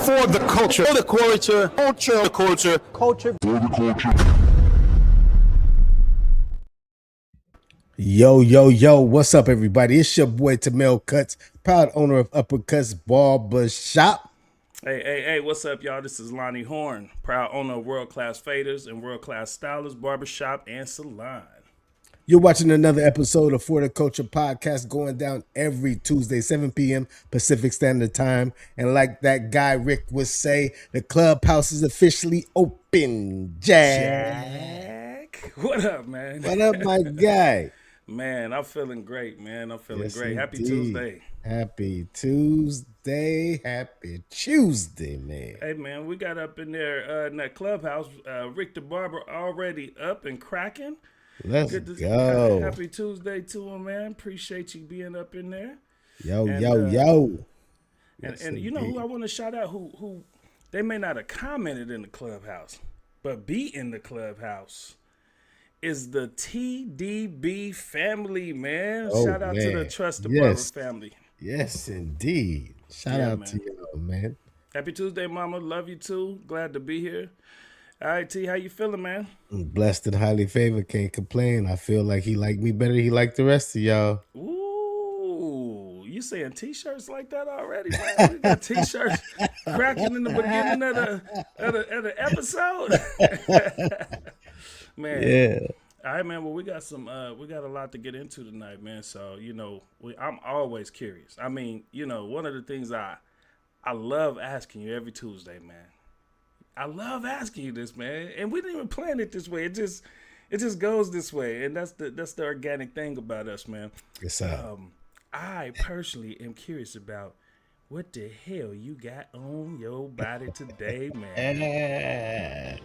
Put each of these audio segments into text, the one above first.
For the culture, for the culture. Yo, what's up, everybody? It's your boy Tamel Cuts, proud owner of Uppercuts Barbers Shop. Hey, what's up, y'all? This is Lonnie Horn, proud owner of World Class Faders and World Class Stylist Barbershop and Salon. You're watching another episode of For the Culture podcast, going down every Tuesday, 7 p.m. Pacific Standard Time. And like that guy Rick would say, the clubhouse is officially open. Jack. What up, man? What up, my guy? Man, I'm feeling great, man. I'm feeling great. Happy Tuesday. Happy Tuesday. Happy Tuesday, man. Hey, man, we got up in there in that clubhouse. Rick the Barber already up and cracking. Let's go. Happy Tuesday to him, man. Appreciate you being up in there. Yo. And you know who I want to shout out, who they may not have commented in the clubhouse, but be in the clubhouse, is the TDB family, man. Shout out to the Trust the Barber family. Yes, indeed. Shout out to y'all, man. Happy Tuesday, mama. Love you too. Glad to be here. All right, T, how you feeling, man? I'm blessed and highly favored. Can't complain. I feel like he liked me better. He liked the rest of y'all. Ooh, you saying T-shirts like that already, man? We got T-shirts cracking in the beginning of the episode. Man. Yeah. All right, man. Well, we got a lot to get into tonight, man. So, I'm always curious. I mean, one of the things I love asking you every Tuesday, man. I love asking you this, man, and we didn't even plan it this way. It just goes this way, and that's the organic thing about us, man. Yes, sir. I personally am curious about what the hell you got on your body today, man.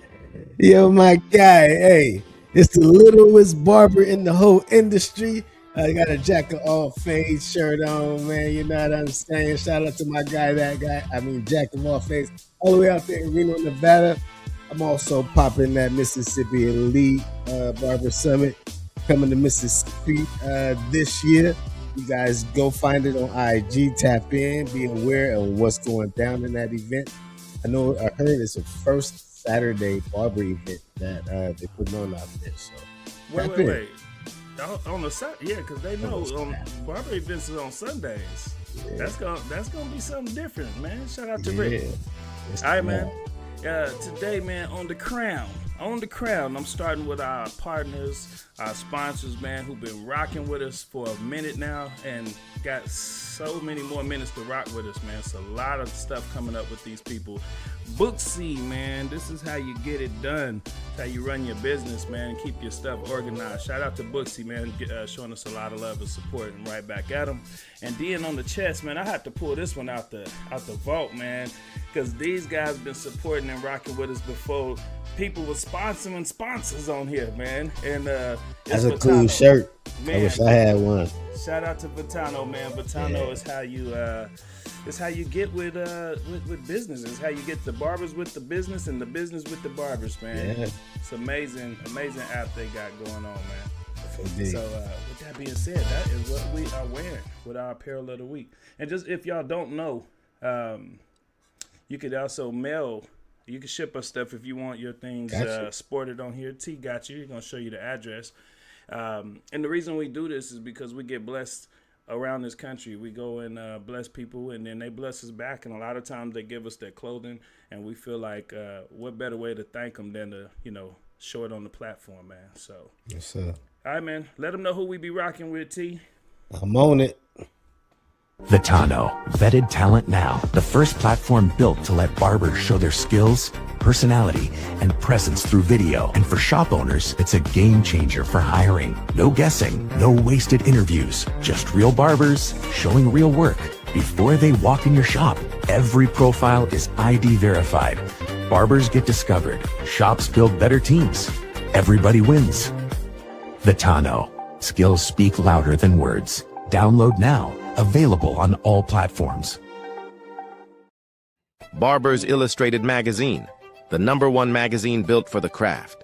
Yo, my guy, hey, it's the littlest barber in the whole industry. I got a jack of all fades shirt on, man. You know what I'm saying? Shout out to my guy, jack of all fades, all the way out there in Reno, Nevada. I'm also popping that Mississippi Elite Barber Summit coming to Mississippi this year. You guys go find it on IG, tap in, be aware of what's going down in that event. I heard it's the first Saturday barber event that they're putting on out there. So wait. On the Saturday, yeah, because they know barber events is on Sundays. Yeah. That's gonna be something different, man. Shout out to Rick. All right, man. Today, man, on the crown, I'm starting with our partners, our sponsors, man, who've been rocking with us for a minute now and got so many more minutes to rock with us, man. It's a lot of stuff coming up with these people. Booksy, man, this is how you get it done. It's how you run your business, man, and keep your stuff organized. Shout out to Booksy, man, showing us a lot of love and support, and right back at them. And then on the chest, man, I had to pull this one out the vault, man, because these guys been supporting and rocking with us before people were sponsoring sponsors on here, man. And that's a cool shirt. Man, I wish I had one. Shout out to Vitano, man. Vitano is how you get with businesses. How you get the barbers with the business and the business with the barbers, man. Yeah. It's amazing app they got going on, man. Indeed. So with that being said, that is what we are wearing with our apparel of the week. And just if y'all don't know, you could also mail. You can ship us stuff if you want your things sported on here. T got you. He's going to show you the address. And the reason we do this is because we get blessed around this country. We go and bless people, and then they bless us back. And a lot of times they give us their clothing, and we feel like what better way to thank them than to show it on the platform, man. So Yes, sir. all right, man. Let them know who we be rocking with, T. I'm on it. The Tano, vetted talent now, the first platform built to let barbers show their skills, personality, and presence through video. And for shop owners, it's a game changer for hiring. No guessing, no wasted interviews, just real barbers showing real work before they walk in your shop. Every profile is ID verified. Barbers get discovered. Shops build better teams. Everybody wins. The Tano. Skills speak louder than words. Download now. Available on all platforms. Barbers Illustrated Magazine, the #1 magazine built for the craft.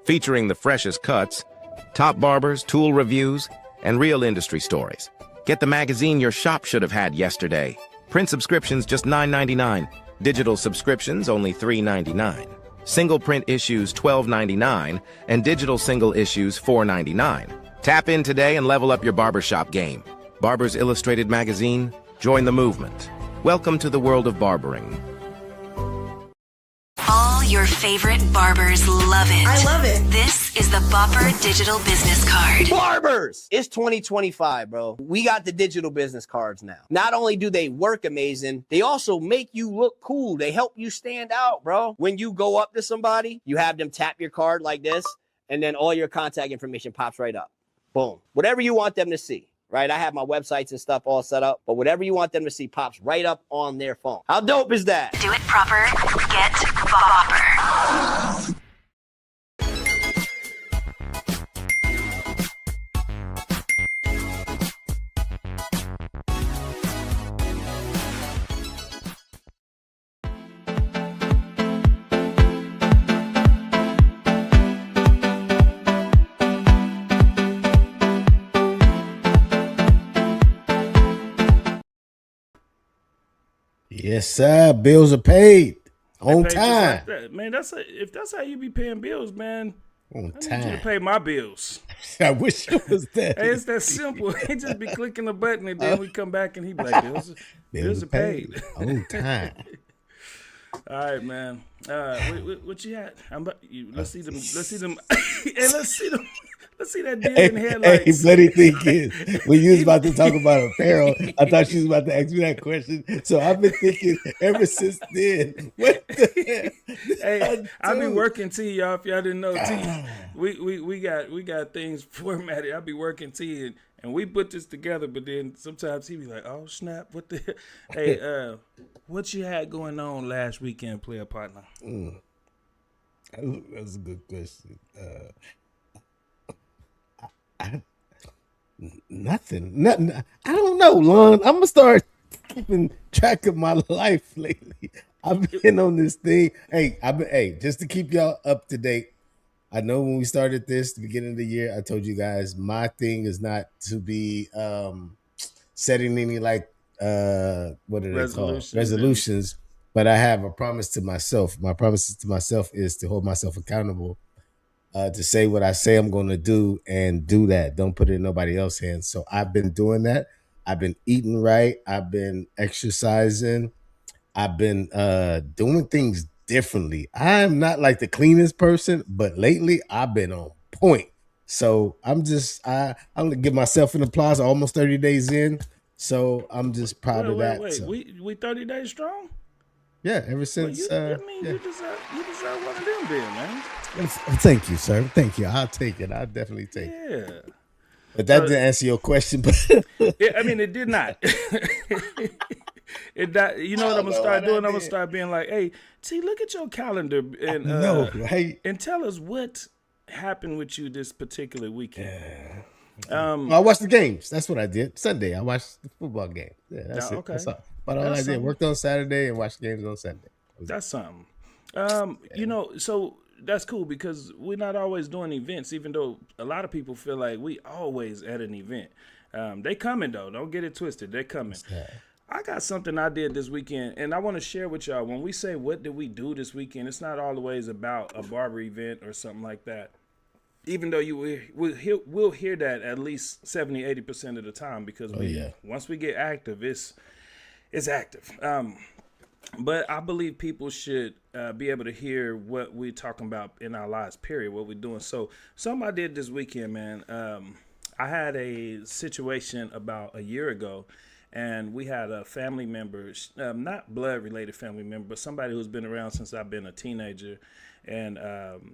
Featuring the freshest cuts, top barbers, tool reviews, and real industry stories. Get the magazine your shop should have had yesterday. Print subscriptions just $9.99. Digital subscriptions only $3.99. Single print issues $12.99 and digital single issues $4.99. Tap in today and level up your barbershop game. Barbers Illustrated Magazine, join the movement. Welcome to the world of barbering. All your favorite barbers love it. I love it. This is the Bopper Digital Business Card. Barbers! It's 2025, bro. We got the digital business cards now. Not only do they work amazing, they also make you look cool. They help you stand out, bro. When you go up to somebody, you have them tap your card like this, and then all your contact information pops right up. Boom. Whatever you want them to see. Right? I have my websites and stuff all set up, but whatever you want them to see pops right up on their phone. How dope is that? Do it proper. Get Bopper. Yes, sir. Bills are paid on Pay just time. like that. Man, if that's how you be paying bills, man. On I need you time. to pay my bills. I wish it was that. Hey, it's that simple. He just be clicking the button, and then we come back, and he be like, bills are paid. On time. All right, man. What you had? Let's see them. Let's see them. And let's see that deer in the Hey, headlights. funny thing is, when you was about to talk about apparel, I thought she was about to ask me that question. So I've been thinking ever since then. What the hell? Hey, I be working T, y'all. If y'all didn't know, T, we got things formatted. I be working T, and we put this together. But then sometimes he be like, "Oh snap! What the? Hey, what you had going on last weekend, player partner?" That's a good question. Nothing. I don't know, Lon. I'm gonna start keeping track of my life lately. I've been on this thing. Hey, just to keep y'all up to date. I know when we started this, the beginning of the year, I told you guys my thing is not to be setting any what are they called? Resolutions. But I have a promise to myself. My promise to myself is to hold myself accountable. To say what I say I'm going to do and do that. Don't put it in nobody else's hands. So I've been doing that. I've been eating right. I've been exercising. I've been doing things differently. I'm not like the cleanest person, but lately I've been on point. So I'm going to give myself an applause. Almost 30 days in. So I'm just proud of that. Wait. So, We 30 days strong? yeah, ever since. You deserve one of them then, man. Thank you, sir. Thank you. I'll take it. I'll definitely take it. Yeah. But that didn't answer your question. But It did not. You know what I'm gonna start doing? I'm gonna start being like, "Hey, T, look at your calendar and right? And tell us what happened with you this particular weekend." I watched the games. That's what I did. Sunday, I watched the football game. Yeah, that's it. Okay. That's all. But all I did, worked on Saturday and watched games on Sunday. That's something. So that's cool because we're not always doing events, even though a lot of people feel like we always at an event. They coming though. Don't get it twisted. They're coming. I got something I did this weekend, and I want to share with y'all. When we say what did we do this weekend, it's not always about a barber event or something like that. even though we'll hear that at least 70-80% of the time, because once we get active, it's active. But I believe people should be able to hear what we're talking about in our lives, period, what we're doing. So something I did this weekend, man, I had a situation about a year ago, and we had a family member, not blood-related family member, but somebody who's been around since I've been a teenager, and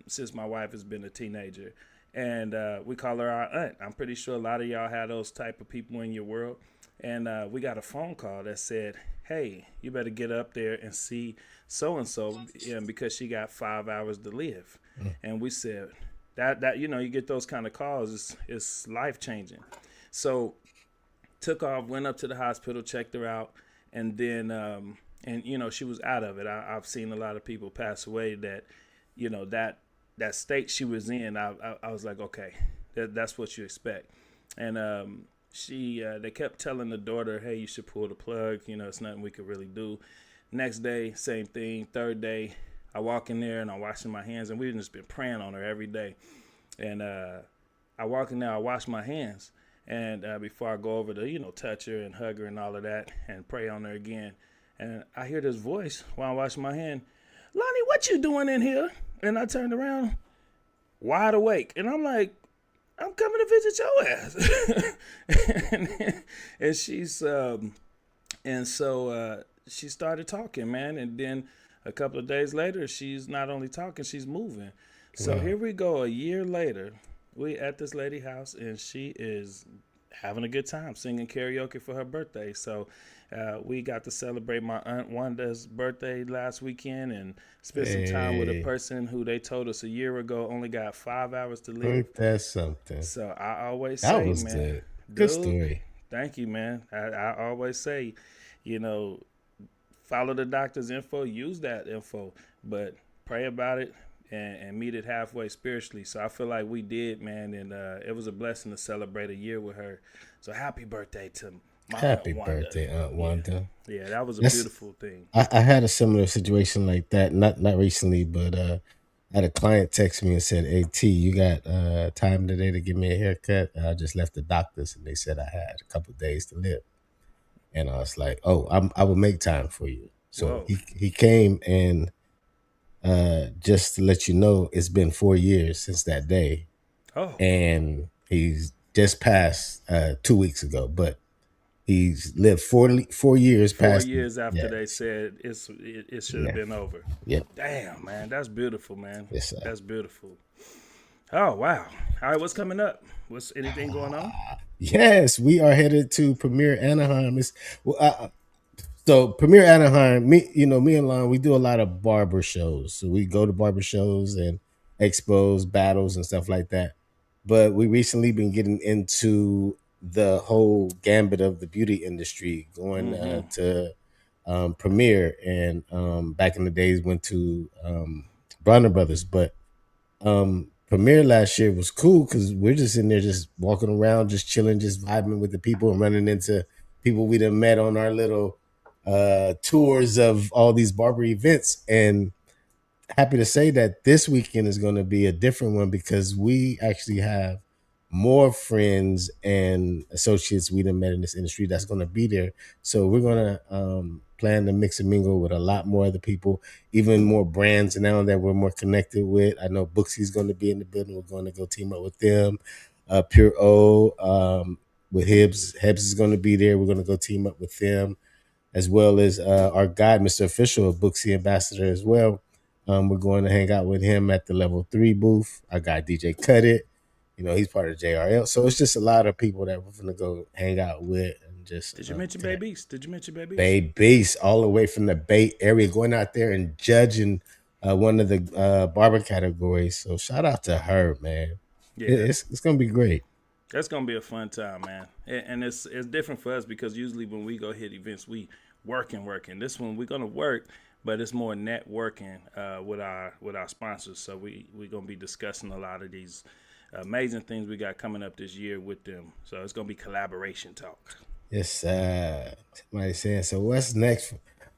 since my wife has been a teenager. And we call her our aunt. I'm pretty sure a lot of y'all have those type of people in your world. And we got a phone call that said, hey, you better get up there and see so-and-so because she got 5 hours to live. And we said, that you get those kind of calls, it's life-changing. So took off, went up to the hospital, checked her out, and then, she was out of it. I've seen a lot of people pass away that, that state she was in, I was like, okay, that's what you expect. And they kept telling the daughter, hey, you should pull the plug. It's nothing we could really do. Next day, same thing. Third day, I walk in there and I'm washing my hands, and we've just been praying on her every day. And I walk in there, I wash my hands, and before I go over to, touch her and hug her and all of that and pray on her again. And I hear this voice while I'm washing my hand, Lonnie, what you doing in here? And I turned around, wide awake. And I'm like, I'm coming to visit your ass. and she's, and so she started talking, man. And then a couple of days later, she's not only talking, she's moving. So here we go, a year later, we at this lady's house, and she is having a good time singing karaoke for her birthday. So we got to celebrate my Aunt Wanda's birthday last weekend and spent some time with a person who they told us a year ago only got 5 hours to live. Ain't that something? So I always that say, was man, good story. Thank you, man. I always say, follow the doctor's info, use that info, but pray about it and meet it halfway spiritually. So I feel like we did, man, and it was a blessing to celebrate a year with her. So happy birthday to my Happy Aunt Wanda. birthday, Aunt Wanda. Yeah, that was a beautiful thing. I had a similar situation like that, not recently, but I had a client text me and said, hey, T, you got time today to give me a haircut? And I just left the doctor's, and they said I had a couple of days to live. And I was like, oh, I will make time for you. So he came, and just to let you know, it's been 4 years since that day. Oh. And he's just passed 2 weeks ago, but he's lived 4 years past. 4 years after they said it should have been over. Yeah. Damn, man. That's beautiful, man. Yes, sir. That's beautiful. Oh, wow. All right, what's coming up? What's anything going on? Yes, we are headed to Premiere Anaheim. So Premiere Anaheim, me and Lon, we do a lot of barber shows. So we go to barber shows and expos, battles, and stuff like that. But we recently been getting into the whole gambit of the beauty industry, going to Premiere, and back in the days went to Bronner Brothers. But Premiere last year was cool because we're just in there, just walking around, just chilling, just vibing with the people, and running into people we done met on our little tours of all these barber events. And happy to say that this weekend is going to be a different one because we actually have more friends and associates we done met in this industry that's going to be there. So we're going to plan to mix and mingle with a lot more other people, even more brands now that we're more connected with. I know Booksy's going to be in the building. We're going to go team up with them. Pure O with Hibbs. Hibbs is going to be there. We're going to go team up with them, as well as our guy, Mr. Official, Booksy Ambassador as well. We're going to hang out with him at the Level 3 booth. Our guy, DJ Cut It. He's part of JRL. So it's just a lot of people that we're going to go hang out with. And just. Did you mention Bay Beast? Bay Beast, all the way from the Bay Area, going out there and judging one of the barber categories. So shout out to her, man. Yeah. It's going to be great. That's going to be a fun time, man. And it's different for us because usually when we go hit events, we working. This one, we're going to work, but it's more networking with our sponsors. So we're going to be discussing a lot of these amazing things we got coming up this year with them. So it's going to be collaboration talk. Yes, somebody saying, so what's next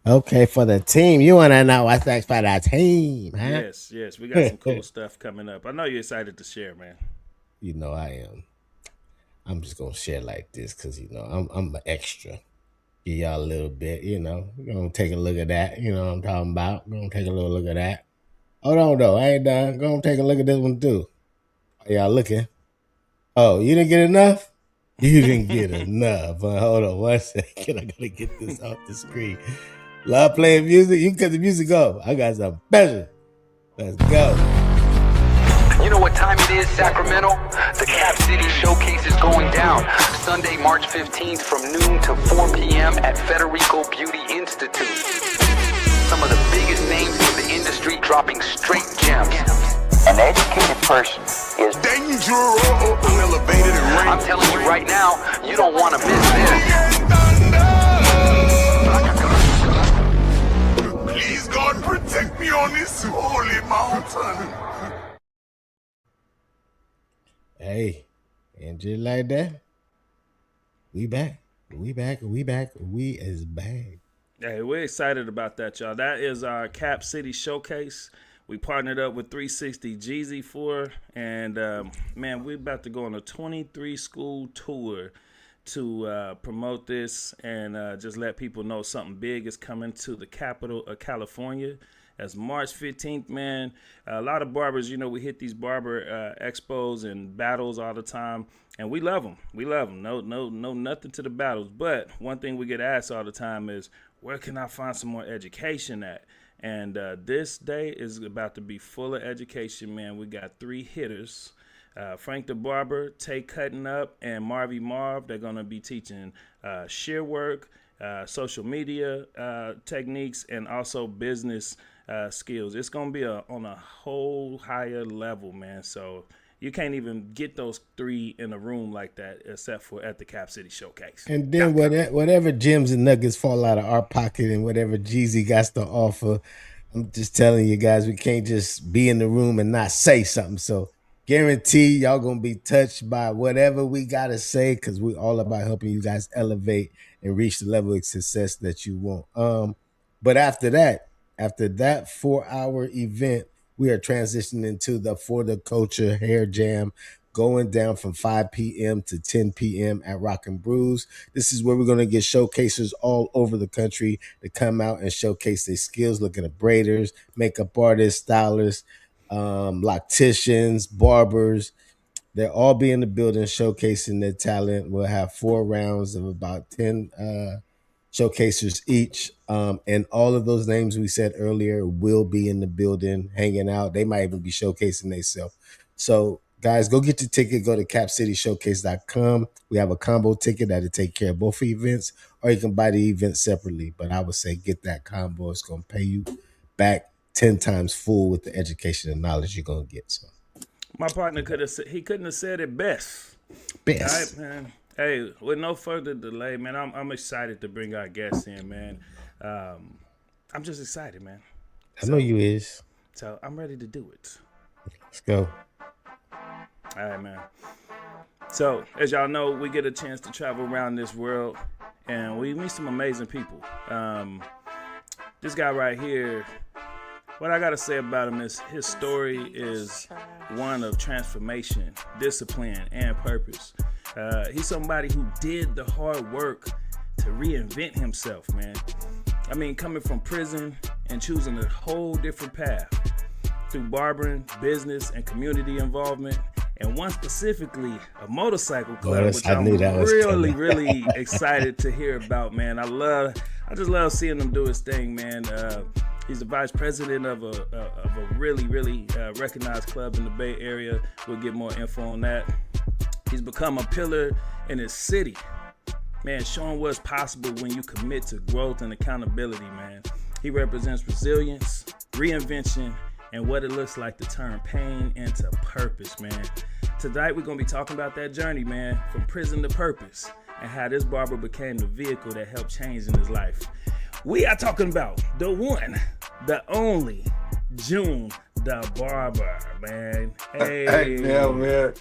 Okay, for the team. You want to know what's next for the team, huh? Yes, we got some cool stuff coming up. I know you're excited to share, man. You know I am. I'm just gonna share like this because I'm an extra. Give y'all a little bit, We're gonna take a look at that. You know what I'm talking about. We're gonna take a little look at that. Hold on though, I ain't done. Go and take a look at this one too. Are y'all looking? Oh, you didn't get enough? You didn't get enough. Hold on 1 second. I gotta get this off the screen. Love playing music. You can cut the music off. I got some special. Let's go. You know what time it is, Sacramento? The Cap City Showcase is going down Sunday, March 15th from noon to 4 p.m. at Federico Beauty Institute. Some of the biggest names in the industry dropping straight gems. An educated person is dangerous. I'm elevated and ranked. I'm telling you right now, you don't want to miss this. Please, God, protect me on this holy mountain. Hey, and just like that, we back. We is back. Hey, we're excited about that, y'all. That is our Cap City Showcase. We partnered up with 360 Jeezy for, and man, we're about to go on a 23 school tour to promote this and just let people know something big is coming to the capital of California. As March 15th, man, a lot of barbers, we hit these barber expos and battles all the time, and we love them. No, nothing to the battles. But one thing we get asked all the time is, where can I find some more education at? And this day is about to be full of education, man. We got 3 hitters. Frank the Barber, Tay Cutting Up, and Marvy Marv. They're going to be teaching shear work, social media techniques, and also business skills. It's going to be on a whole higher level, man. So you can't even get those 3 in a room like that except for at the Cap City Showcase. And then whatever gems and nuggets fall out of our pocket and whatever Jeezy got to offer, I'm just telling you guys, we can't just be in the room and not say something. So guarantee y'all going to be touched by whatever we got to say because we're all about helping you guys elevate and reach the level of success that you want. But after that 4-hour event, we are transitioning to the For the Culture Hair Jam going down from 5 p.m. to 10 p.m. at Rock and Brews. This is where we're going to get showcasers all over the country to come out and showcase their skills, looking at braiders, makeup artists, stylists, locticians, barbers. They'll all be in the building showcasing their talent. We'll have 4 rounds of about 10 showcasers each. And all of those names we said earlier will be in the building hanging out. They might even be showcasing themselves. So guys, go get your ticket. Go to capcityshowcase.com. We have a combo ticket that'll take care of both events, or you can buy the event separately. But I would say get that combo. It's going to pay you back 10 times full with the education and knowledge you're going to get. So my partner couldn't have said it best. All right, man. Hey, with no further delay, man, I'm excited to bring our guests in, man. I'm just excited, man. I know you is. So I'm ready to do it. Let's go. All right, man. So, as y'all know, we get a chance to travel around this world, and we meet some amazing people. This guy right here, what I got to say about him is his story is one of transformation, discipline, and purpose. He's somebody who did the hard work to reinvent himself, man. I mean, coming from prison and choosing a whole different path through barbering, business, and community involvement, and one specifically, a motorcycle club, which I'm really excited to hear about, man. I just love seeing him do his thing, man. He's the vice president of a really recognized club in the Bay Area. We'll get more info on that. He's become a pillar in his city, man, showing what's possible when you commit to growth and accountability, man. He represents resilience, reinvention, and what it looks like to turn pain into purpose, man. Tonight, we're going to be talking about that journey, man, from prison to purpose, and how this barber became the vehicle that helped change in his life. We are talking about the one, the only, June The Barber, man. Hey, man.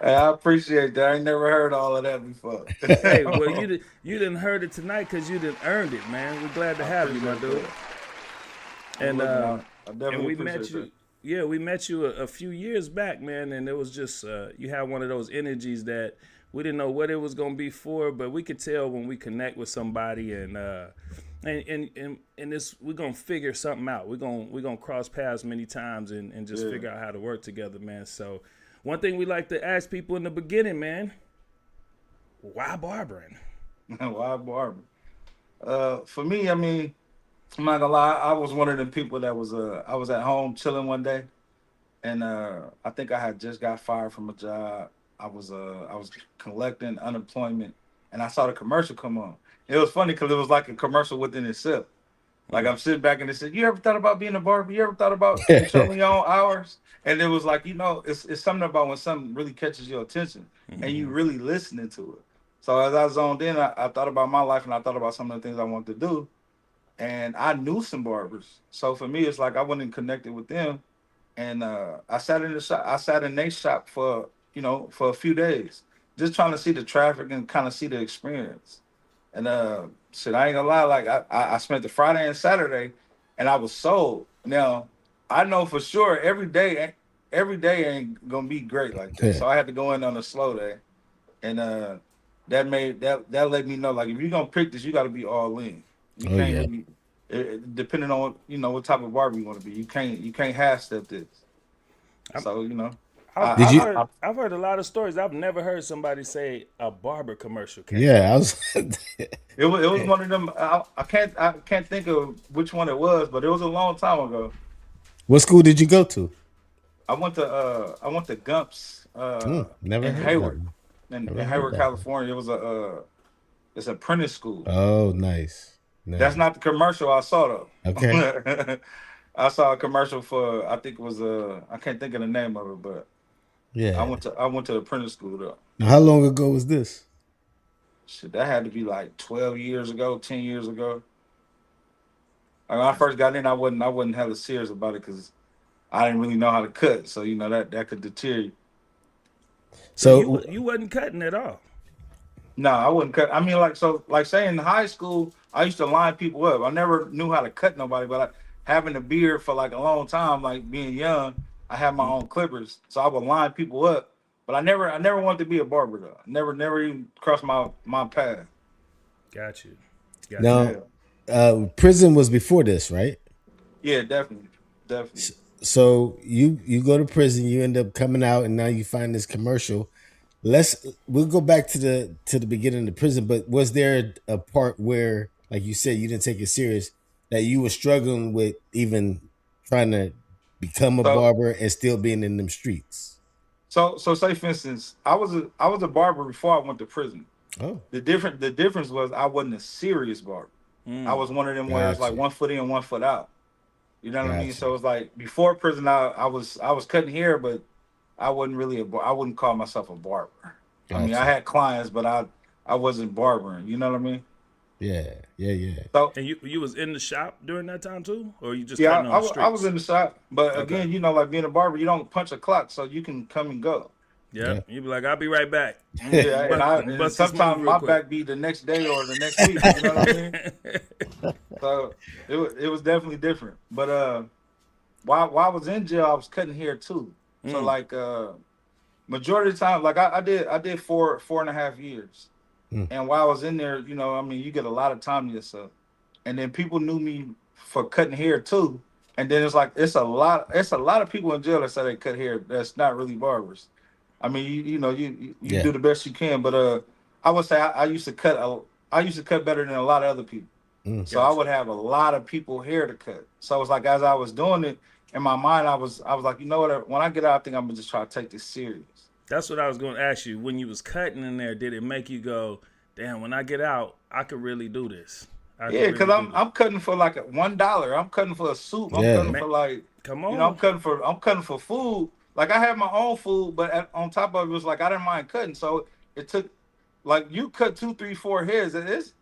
Hey, I appreciate that. I ain't never heard all of that before. Hey, well, you didn't heard it tonight because you didn't earned it, man. We're glad to I have you, my appreciate dude. that. Well, And look, man, um, I and definitely we met appreciate that. you. Yeah, we met you a few years back, man, and it was just you had one of those energies that we didn't know what it was gonna be for, but we could tell when we connect with somebody, and this we're gonna figure something out. We're gonna cross paths many times and just Yeah. figure out how to work together, man. So one thing we like to ask people in the beginning, man, why barbering? Why barber? For me, I mean, I'm not gonna lie. I was one of the people that was I was at home chilling one day, and I think I had just got fired from a job. I was collecting unemployment, and I saw the commercial come on. It was funny because it was like a commercial within itself. Like I'm sitting back and they said, "You ever thought about being a barber? You ever thought about controlling your own hours?" And it was like, it's something about when something really catches your attention and you really listening to it. So as I zoned in, I thought about my life and I thought about some of the things I wanted to do. And I knew some barbers. So for me, it's like I went and connected with them. And I sat in the shop. I sat in their shop for for a few days, just trying to see the traffic and kind of see the experience. And shit, I ain't gonna lie, like I spent the Friday and Saturday, and I was sold. Now I know for sure every day ain't gonna be great like that. So I had to go in on a slow day, and that let me know like if you're gonna pick this, you got to be all in. You Oh can't yeah. really, depending on what type of barber you want to be. You can't half step this. So Did you? I've heard a lot of stories. I've never heard somebody say a barber commercial came on. Yeah, I was. it was one of them. I can't think of which one it was, but it was a long time ago. What school did you go to? I went to Gumps Never in heard of Hayward, them. in Never heard Hayward, that one. California. It was it's a apprentice school. Oh, nice. That's Nice. not the commercial I saw though. Okay. I saw a commercial for I think it was I can't think of the name of it, but Yeah. I went to the apprentice school though. Now, how long ago was this? Shit, that had to be like 12 years ago, 10 years ago. Like, when I first got in, I wasn't hella serious about it because I didn't really know how to cut. So that could deter you. So So, you wasn't cutting at all. No, I wouldn't cut. I mean, like say in high school, I used to line people up. I never knew how to cut nobody, but having a beard for like a long time, like being young, I had my own clippers, so I would line people up. But I never wanted to be a barber though. Never even crossed my path. Got you. now, Yeah, prison was before this, right? yeah, definitely. So you go to prison, you end up coming out, and now you find this commercial. We'll go back to the beginning of the prison, but was there a part where, like you said, you didn't take it serious, that you were struggling with even trying to become a So barber and still being in them streets? so say for instance, I was a barber before I went to prison. Oh, The difference was I wasn't a serious barber. I was one of them where it's like gotcha, 1 foot in, 1 foot out. You know what I mean? gotcha, So it's like before prison, I was cutting hair, but I wasn't really I wouldn't call myself a barber. I mean, I gotcha. had clients, but I wasn't barbering. You know what I mean? Yeah, yeah, yeah. So And you was in the shop during that time too, or you just yeah, cutting on the I was streets? in the shop, but Okay. again, like being a barber, you don't punch a clock, so you can come and go. Yeah. Yep. You be like, I'll be right back. Yeah, and Bust this move sometimes real my quick. back be the next day or the next week. You know what I mean? So it was definitely different. But while I was in jail, I was cutting hair too. So like majority of the time, like I did 4.5 years. Mm. And while I was in there, I mean, you get a lot of time to yourself. And then people knew me for cutting hair too. And then it's a lot of people in jail that say they cut hair that's not really barbers. I mean, you Yeah. do the best you can, but I would say I used to cut better than a lot of other people. Mm. So I Gotcha. would have a lot of people hair to cut. So it's like as I was doing it in my mind, I was like, you know what? When I get out, I think I'm gonna just try to take this serious. That's what I was going to ask you. When you was cutting in there, did it make you go, damn, when I get out, I could really do this. I could Yeah, because really do this. I'm cutting for like $1. I'm cutting for a soup. I'm Yeah. cutting Man, for like, come I'm on. cutting for food. Like I have my own food, but on top of it was like I didn't mind cutting. So it took like you cut 2, 3, 4 hairs.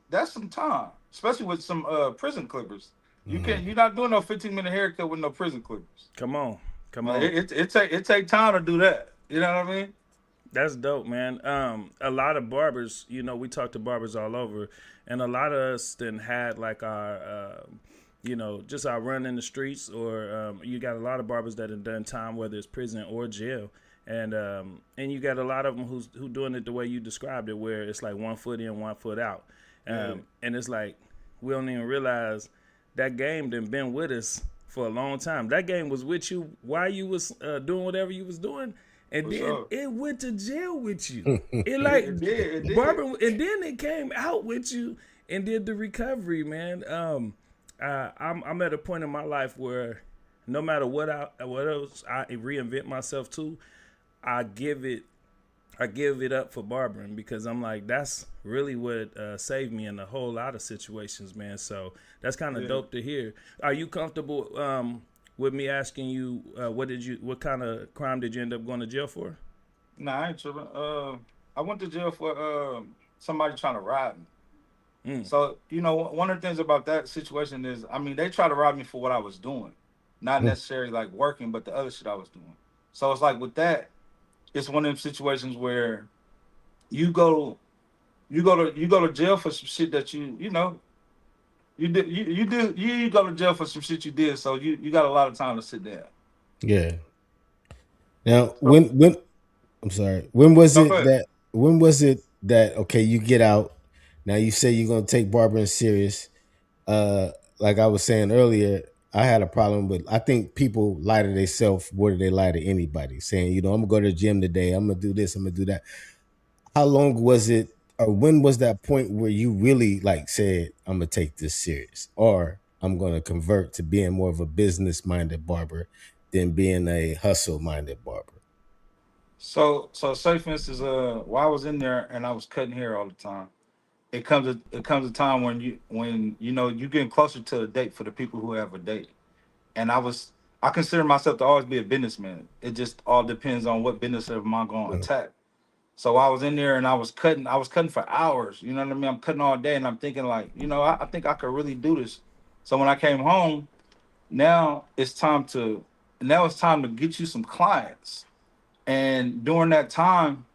That's some time, especially with some prison clippers. You're not doing no 15-minute haircut with no prison clippers. Come on. Come Like on. it take time to do that. You know what I mean? That's dope, man. A lot of barbers, we talk to barbers all over, and a lot of us then had like our, just our run in the streets, or you got a lot of barbers that have done time, whether it's prison or jail, and you got a lot of them who doing it the way you described it, where it's like 1 foot in, 1 foot out, and it's like we don't even realize that game done been with us for a long time. That game was with you while you was doing whatever you was doing. And then it went to jail with you. It like It did. Barber, and then it came out with you and did the recovery, man. I'm at a point in my life where no matter what else I reinvent myself to, I give it up for barbering, because I'm like, that's really what saved me in a whole lot of situations, man. So that's kind of dope to hear. Are you comfortable with me asking you, what kind of crime did you end up going to jail for? Nah, I ain't tripping. I went to jail for somebody trying to rob me. So one of the things about that situation is, I mean, they tried to rob me for what I was doing, not necessarily like working, but the other shit I was doing. So it's like with that, it's one of them situations where you go to jail for some shit that you go to jail for some shit you did. So you got a lot of time to sit there. Yeah. Now, So, when I'm sorry, when was no, it go ahead. that okay, you get out. Now you say you're gonna take barbering serious. Like I was saying earlier, I had a problem with, I think people lie to themselves more than they lie to anybody, saying, I'm gonna go to the gym today, I'm gonna do this, I'm gonna do that. How long was it, or when was that point where you really like said, I'm gonna take this serious, or I'm gonna convert to being more of a business minded barber than being a hustle minded barber? So say for instance, while I was in there and I was cutting hair all the time, it comes a time when you getting closer to a date for the people who have a date. And I consider myself to always be a businessman. It just all depends on what business am I going to attack. So I was in there and I was cutting for hours. You know what I mean? I'm cutting all day and I'm thinking like, I think I could really do this. So when I came home, now it's time to get you some clients. And during that time,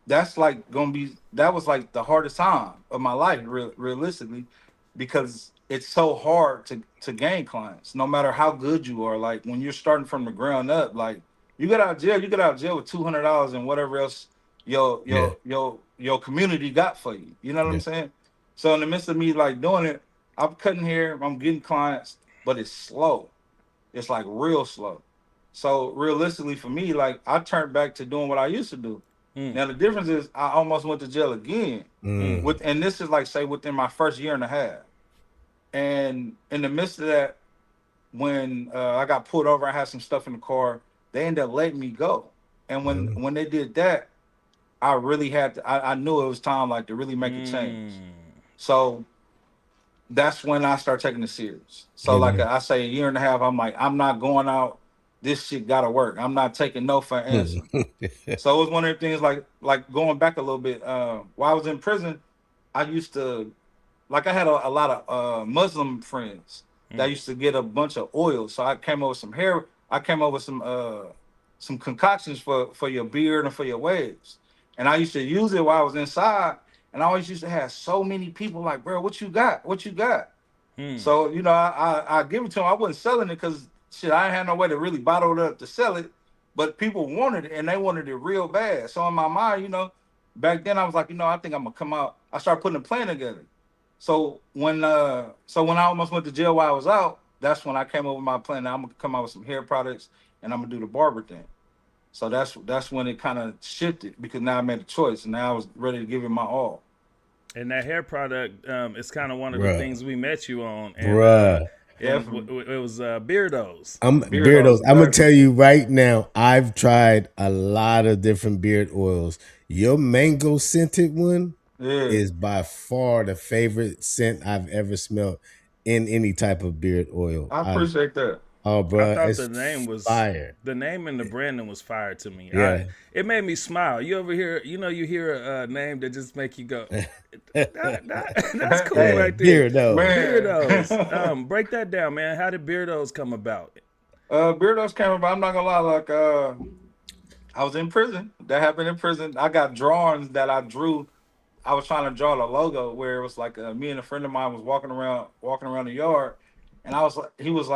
that was like the hardest time of my life, realistically, because it's so hard to gain clients, no matter how good you are. Like when you're starting from the ground up, like you get out of jail with $200 and whatever else your Yeah. your your your community got for you. You know what I'm Yeah. saying? So in the midst of me like doing it, I'm cutting hair, I'm getting clients, but it's slow. It's like real slow. So realistically for me, like I turned back to doing what I used to do. Now the difference is I almost went to jail again. And this is like say within my first year and a half. And in the midst of that, when I got pulled over, I had some stuff in the car. They ended up letting me go. And when they did that, I really had to. I knew it was time like to really make a change. So that's when I start taking it serious. So like I say, a year and a half, I'm like, I'm not going out. This shit gotta work. I'm not taking no for an answer. So it was one of the things like going back a little bit. While I was in prison, I used to I had a lot of Muslim friends that used to get a bunch of oil. So I came up with some hair. I came up with some concoctions for your beard and for your waves. And I used to use it while I was inside. And I always used to have so many people like, bro, what you got? What you got? So, I give it to them. I wasn't selling it because shit, I ain't had no way to really bottle it up to sell it. But people wanted it and they wanted it real bad. So in my mind, back then I was like, I think I'm gonna come out. I started putting a plan together. So when I almost went to jail while I was out, that's when I came up with my plan. Now I'm gonna come out with some hair products and I'm gonna do the barber thing. So that's when it kind of shifted because now I made a choice and now I was ready to give it my all. And that hair product is kind of one of the Bruh. things we met you on. And Bruh. it was Beardos. I'm Beardos, Beardos. I'm gonna exactly. tell you right now, I've tried a lot of different beard oils. Your mango scented one Yeah, is by far the favorite scent I've ever smelled in any type of beard oil. I appreciate that. Oh, I bro, thought it's fire. the name and the branding was fire to me. Yeah. It made me smile. You ever hear, you hear a name that just make you go, that's cool Yeah, right there. Beardos. Man. Beardos. Break that down, man. How did Beardos come about? Beardos came about. I'm not gonna lie, like I was in prison. That happened in prison. I got drawings that I drew. I was trying to draw the logo where it was like me and a friend of mine was walking around the yard, and I was like, he was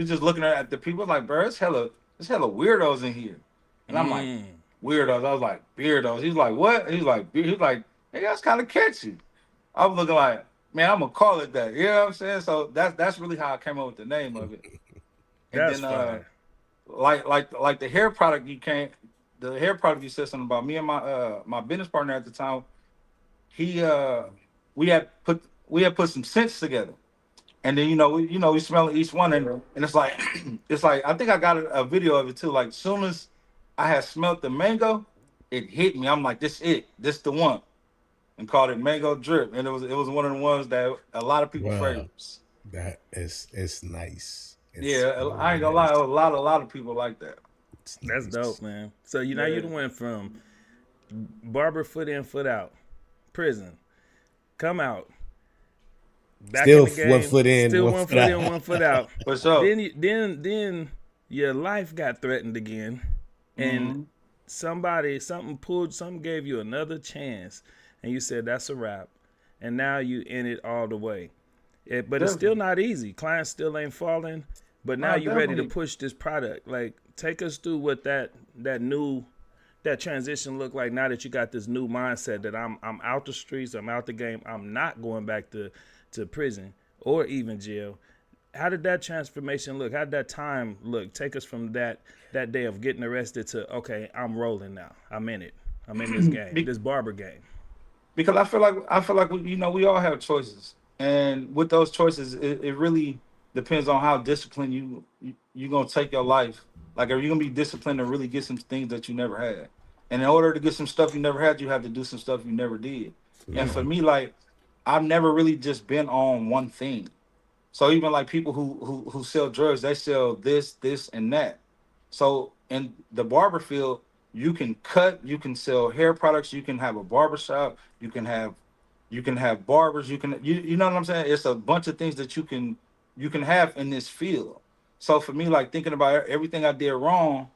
just looking at the people like, bro, it's hella weirdos in here, and I'm like, Mm. weirdos. I was like, beardos. He's like, what? He's like, hey, that's kind of catchy. I was looking like, man, I'm gonna call it that. You know what I'm saying? So that's really how I came up with the name of it. And That's then fire. like the hair product the hair product you said something about me and my business partner at the time. He we had put some scents together, and then we smell each one, and it's like it's like I think I got a video of it too. Like soon as I had smelled the mango, it hit me. I'm like, this the one, and called it Mango Drip, and it was one of the ones that a lot of people Wow, favorites. that is it's nice. It's Yeah, I really ain't gonna lie, nice. a lot of people like that. It's That's dope, nice. man. So you know you Yeah. done went from barber foot in, foot out, prison, come out, back in Still the one game, foot in, still one one foot foot in, one out. foot out. For sure. Then your life got threatened again, and Hmm. something gave you another chance, and you said that's a wrap, and now you in it all the way. But it's still Definitely. not easy. Clients still ain't falling, but now No, you ready to definitely. push this product. Like, take us through what that new that transition look like now that you got this new mindset that I'm out the streets, I'm out the game, I'm not going back to prison or even jail. How did that transformation look? How did that time look? Take us from that day of getting arrested to, okay, I'm rolling now. I'm in it. I'm in this game, Be- this barber game. because I feel like we all have choices, and with those choices, it really depends on how disciplined you gonna take your life. Like, are you gonna be disciplined to really get some things that you never had? And in order to get some stuff you never had, you have to do some stuff you never did. For And for sure. me, like, I've never really just been on one thing. So even like people who sell drugs, they sell this, and that. So in the barber field, you can cut, you can sell hair products, you can have a barber shop, you can have barbers, you know what I'm saying? It's a bunch of things that you can have in this field. So for me, like thinking about everything I did wrong,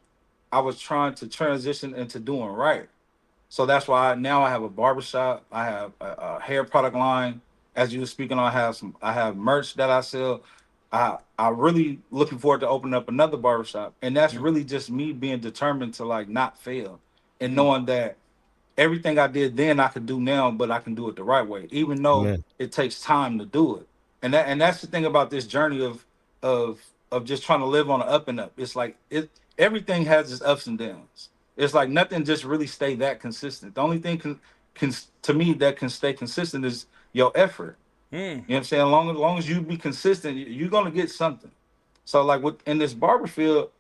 I was trying to transition into doing right. So that's why now I have a barbershop. I have a hair product line. As you were speaking, I have merch that I sell. I really looking forward to opening up another barbershop. And that's Mm, really just me being determined to like not fail and mm, knowing that everything I did then I could do now, but I can do it the right way, even though Amen. it takes time to do it. And that's the thing about this journey of of just trying to live on an up and up. It's like everything has its ups and downs. It's like nothing just really stay that consistent. The only thing can to me that can stay consistent is your effort. mm. You know what I'm saying? Long as you be consistent, you're gonna get something. So like with in this barber field,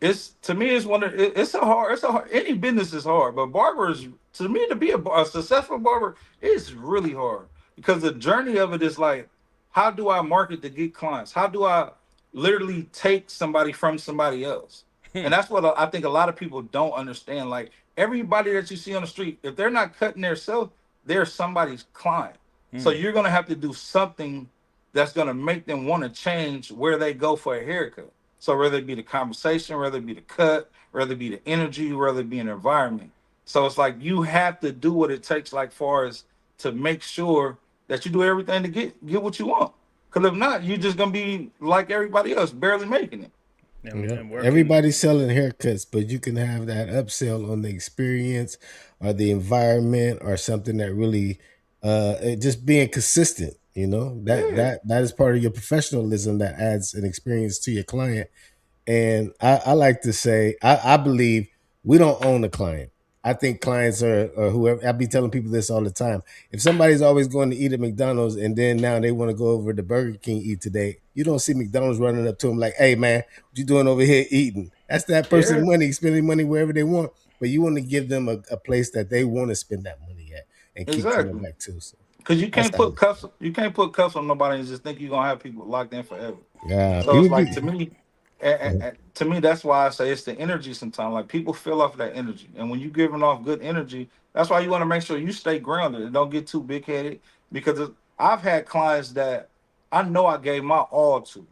it's to me it's one of it's a hard any business is hard, but barbers to me to be a successful barber is really hard because the journey of it is like, how do I market to get clients? How do I literally take somebody from somebody else? And that's what I think a lot of people don't understand. Like everybody that you see on the street, if they're not cutting their self, they're somebody's client. So you're gonna have to do something that's gonna make them want to change where they go for a haircut. So whether it be the conversation, whether it be the cut, whether it be the energy, whether it be an environment. So it's like you have to do what it takes, like far as to make sure that you do everything to get what you want. Because if not, you're just gonna be like everybody else, barely making it. And, Yeah. and working. Everybody's selling haircuts, but you can have that upsell on the experience or the environment or something that really just being consistent, Yeah, that is part of your professionalism that adds an experience to your client. And I like to say, I believe we don't own the client. I think clients are whoever. I be telling people this all the time. If somebody's always going to eat at McDonald's and then now they want to go over to Burger King eat today, you don't see McDonald's running up to them like, "Hey man, what you doing over here eating?" That's that yeah, person money, spending money wherever they want. But you want to give them a place that they want to spend that money at and keep coming exactly. back to. So Because you that's can't how. put cuffs, you can't put cuffs on nobody and just think you're gonna have people locked in forever. Yeah, So it's people like be. to me, to me, that's why I say it's the energy. Sometimes, like people feel off that energy, and when you giving off good energy, that's why you want to make sure you stay grounded and don't get too big headed. Because I've had clients that I know I gave my all to.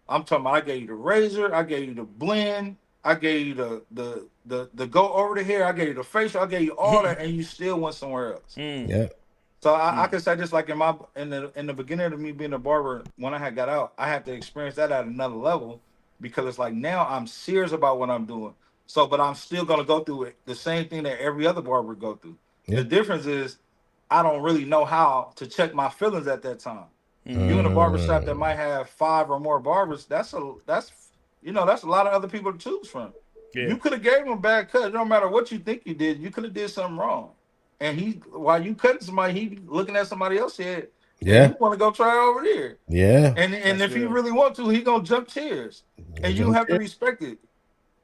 I'm talking about I gave you the razor, I gave you the blend, I gave you the go over the hair, I gave you the facial, I gave you all that, and you still went somewhere else. Yeah. So I can say just like in the beginning of me being a barber, when I had got out, I had to experience that at another level because it's like now I'm serious about what I'm doing. So, but I'm still gonna go through it the same thing that every other barber go through. Yeah. The difference is I don't really know how to check my feelings at that time. You in a barbershop that might have 5 or more barbers, that's a lot of other people to choose from. Yeah. You could have gave him a bad cut. It don't matter what you think you did, you could have did something wrong. And while you cutting somebody, he looking at somebody else's head. Yeah. You want to go try it over there. Yeah. And if you really want to, he gonna jump chairs. And you have to respect it.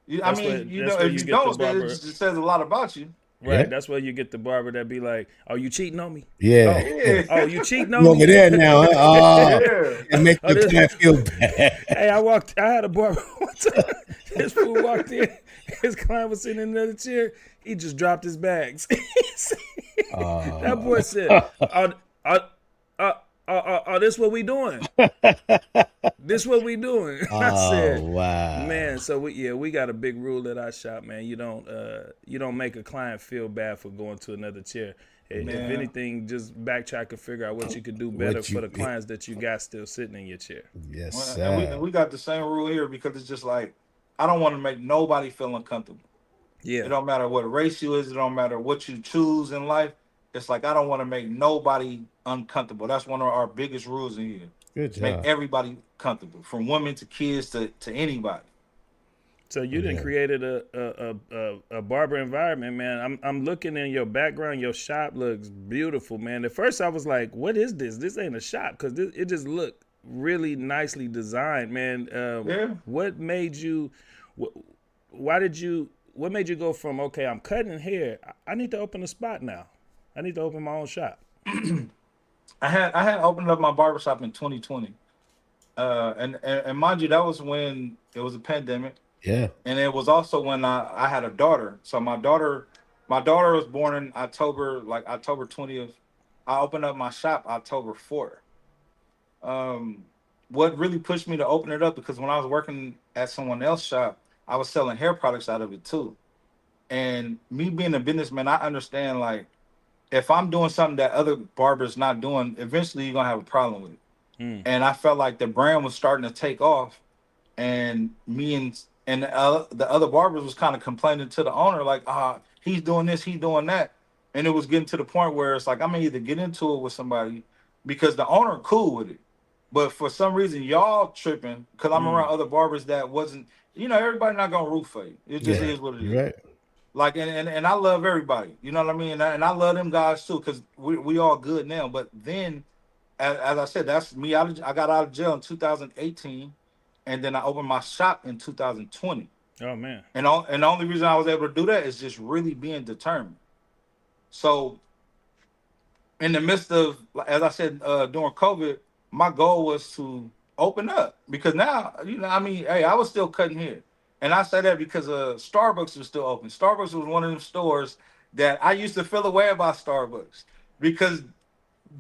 If you don't, then it just says a lot about you. Right, Yeah. that's where you get the barber that be like, "Oh, you cheating on me? Yeah. Oh, you cheating on You me over there now? Huh? Oh, Yeah. it makes the client feel bad. Hey, I had a barber one time. This fool walked in. His client was sitting in another chair. He just dropped his bags. That boy said, this what we doing? This what we doing? I said, wow. man. So we got a big rule at our shop, man. You don't make a client feel bad for going to another chair. If anything, just backtrack and figure out what you could do better for the clients that you got still sitting in your chair. Yes, sir. And we got the same rule here because it's just like I don't want to make nobody feel uncomfortable. Yeah. It don't matter what race you is. It don't matter what you choose in life. It's like I don't want to make nobody uncomfortable. That's one of our biggest rules in here. Good job. Make everybody comfortable, from women to kids to anybody. So you done created a barber environment, man. I'm looking in your background. Your shop looks beautiful, man. At first I was like, what is this? This ain't a shop because it just looked really nicely designed, man. What made you? What made you go from okay, I'm cutting hair. I need to open a spot now. I need to open my own shop. I had opened up my barbershop in 2020, and mind you, that was when it was a pandemic. Yeah. And it was also when I had a daughter. So my daughter was born in October 20th. I opened up my shop October 4th. What really pushed me to open it up because when I was working at someone else's shop, I was selling hair products out of it too. And me being a businessman, I understand like if I'm doing something that other barbers not doing, eventually you're gonna have a problem with it. And I felt like the brand was starting to take off, and me and the other barbers was kind of complaining to the owner like, he's doing this, he's doing that, and it was getting to the point where it's like I'm gonna either get into it with somebody because the owner cool with it, but for some reason y'all tripping because I'm around other barbers that wasn't. Everybody not gonna root for you. It just is what it is. Right. Like, and I love everybody. You know what I mean? And I love them guys too, because we all good now. But then, as I said, that's me. I got out of jail in 2018, and then I opened my shop in 2020. Oh man! And the only reason I was able to do that is just really being determined. So, in the midst of, as I said, during COVID, my goal was to open up because now, hey, I was still cutting hair. And I say that because Starbucks was still open. Starbucks was one of them stores that I used to feel away about Starbucks because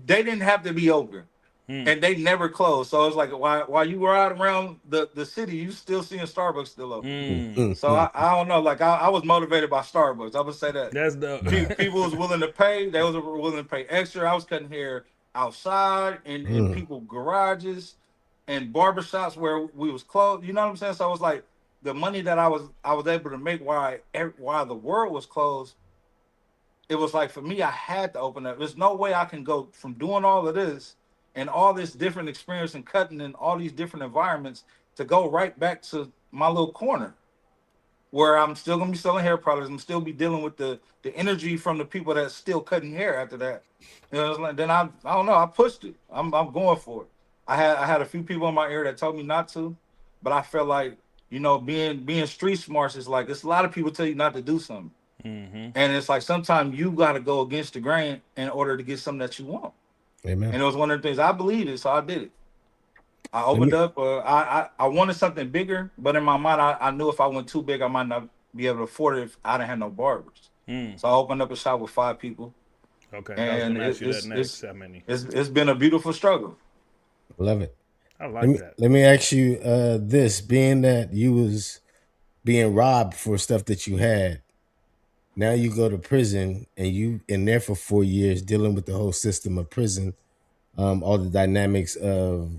they didn't have to be open and they never closed. So it's like while you were out around the city, you still seeing Starbucks still open. So I don't know. Like I was motivated by Starbucks. I would say that. That's dope. People was willing to pay. They was willing to pay extra. I was cutting hair outside in people's garages and barbershops where we was closed. You know what I'm saying? So I was like, the money that I was able to make while the world was closed, it was like for me, I had to open up. There's no way I can go from doing all of this and all this different experience and cutting in all these different environments to go right back to my little corner where I'm still gonna be selling hair products. I'm still be dealing with the energy from the people that's still cutting hair after that. Then I don't know. I pushed it. I'm going for it. I had a few people in my ear that told me not to, but I felt like, being street smart is like, it's a lot of people tell you not to do something. And it's like, sometimes you got to go against the grain in order to get something that you want. Amen. And it was one of the things I believed in, so I did it. I opened up. I wanted something bigger, but in my mind, I knew if I went too big, I might not be able to afford it if I didn't have no barbers. So I opened up a shop with 5 people. Okay. And it's been a beautiful struggle. Love it. I like that. Let me ask you this: being that you was being robbed for stuff that you had. Now you go to prison and you in there for 4 years dealing with the whole system of prison, all the dynamics of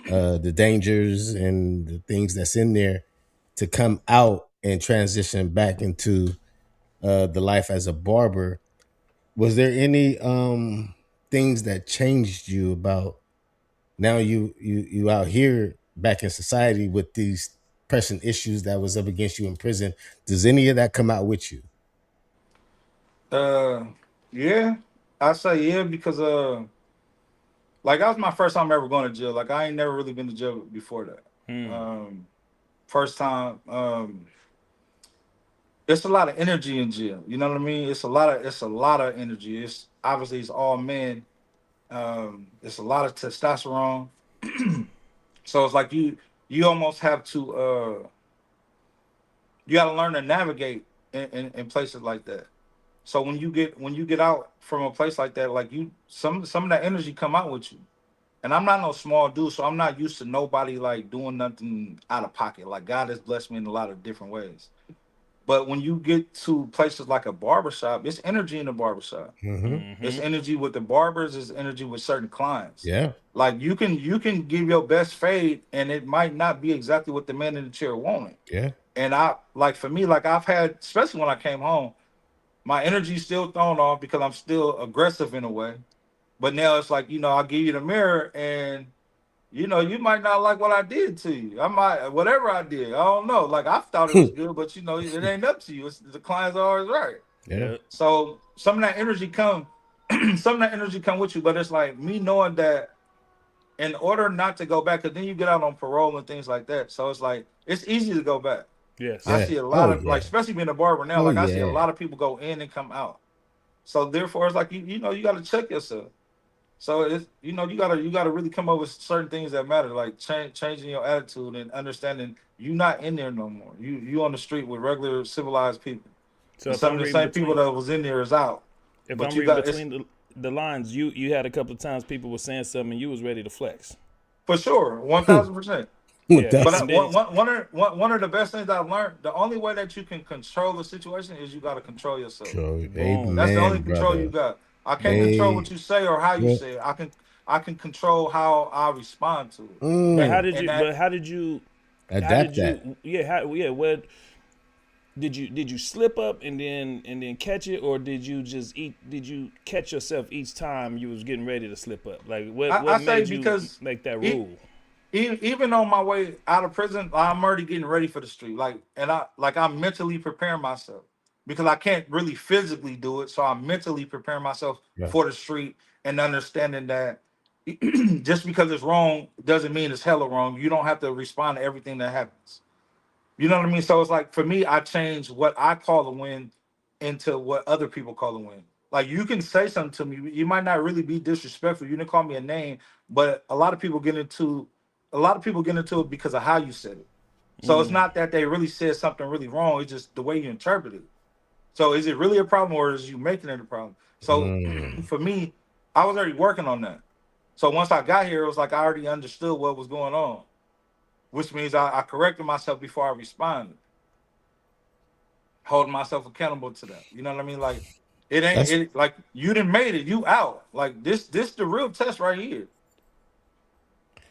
the dangers and the things that's in there to come out and transition back into the life as a barber. Was there any things that changed you about now you out here back in society with these pressing issues that was up against you in prison? Does any of that come out with you? Uh, yeah, I say yeah because like that was my first time ever going to jail. Like I ain't never really been to jail before that. First time. It's a lot of energy in jail. You know what I mean? It's a lot of energy. It's obviously it's all men. It's a lot of testosterone. So it's like you almost have to you got to learn to navigate in places like that. So when you get out from a place like that, like you some of that energy come out with you. And I'm not no small dude, so I'm not used to nobody like doing nothing out of pocket. Like God has blessed me in a lot of different ways. But when you get to places like a barbershop, it's energy in the barbershop. It's energy with the barbers, it's energy with certain clients. Yeah. Like you can give your best fade and it might not be exactly what the man in the chair wanted. Yeah. And I like for me, like I've had, especially when I came home, my energy's still thrown off because I'm still aggressive in a way. But now it's like, I'll give you the mirror and you might not like what I did to you. I might, whatever I did, I don't know. Like I thought it was good, but it ain't up to you. It's, the client's always right. Yeah. So some of that energy come, some of that energy come with you. But it's like me knowing that in order not to go back, because then you get out on parole and things like that. So it's like it's easy to go back. Yes. I Yeah. see a lot Oh of yeah. like, especially being a barber now. Oh Like I see a yeah. lot of people go in and come out. So therefore, it's like you got to check yourself. So it's you gotta really come up with certain things that matter, like changing your attitude and understanding you not in there no more. You on the street with regular civilized people, So and if some of I'm the reading same people between that was in there is out. if But I'm you reading got it's between the lines, you had a couple of times people were saying something and you was ready to flex. for sure, 1,000%. Yeah, But and then one of the best things I've learned, the only way that you can control the situation is you got to control yourself. boom. That's the only Amen, control you brother. got. I can't control Hey. what you say or how you say it. I can control how I respond to it. But how Mm, did And you? that But how did adapt that. you? Yeah, how? Yeah, what did you slip up and then catch it, or did you just eat? Did you catch yourself each time you was getting ready to slip up? Like what I say made you because make that e- rule? even on my way out of prison, I'm already getting ready for the street. I'm mentally preparing myself because I can't really physically do it. So I'm mentally preparing myself Yeah. for the street and understanding that just because it's wrong doesn't mean it's hella wrong. You don't have to respond to everything that happens. You know what I mean? So it's like for me, I changed what I call a win into what other people call a win. Like you can say something to me, you might not really be disrespectful. You didn't call me a name, but a lot of people get into it because of how you said it. So it's not that they really said something really wrong. It's just the way you interpret it. So is it really a problem or is you making it a problem? So Mm. for me, I was already working on that. So once I got here, it was like I already understood what was going on, which means I corrected myself before I responded, holding myself accountable to that. You know what I mean? Like it ain't That's it like you didn't made it, you out. Like this the real test right here.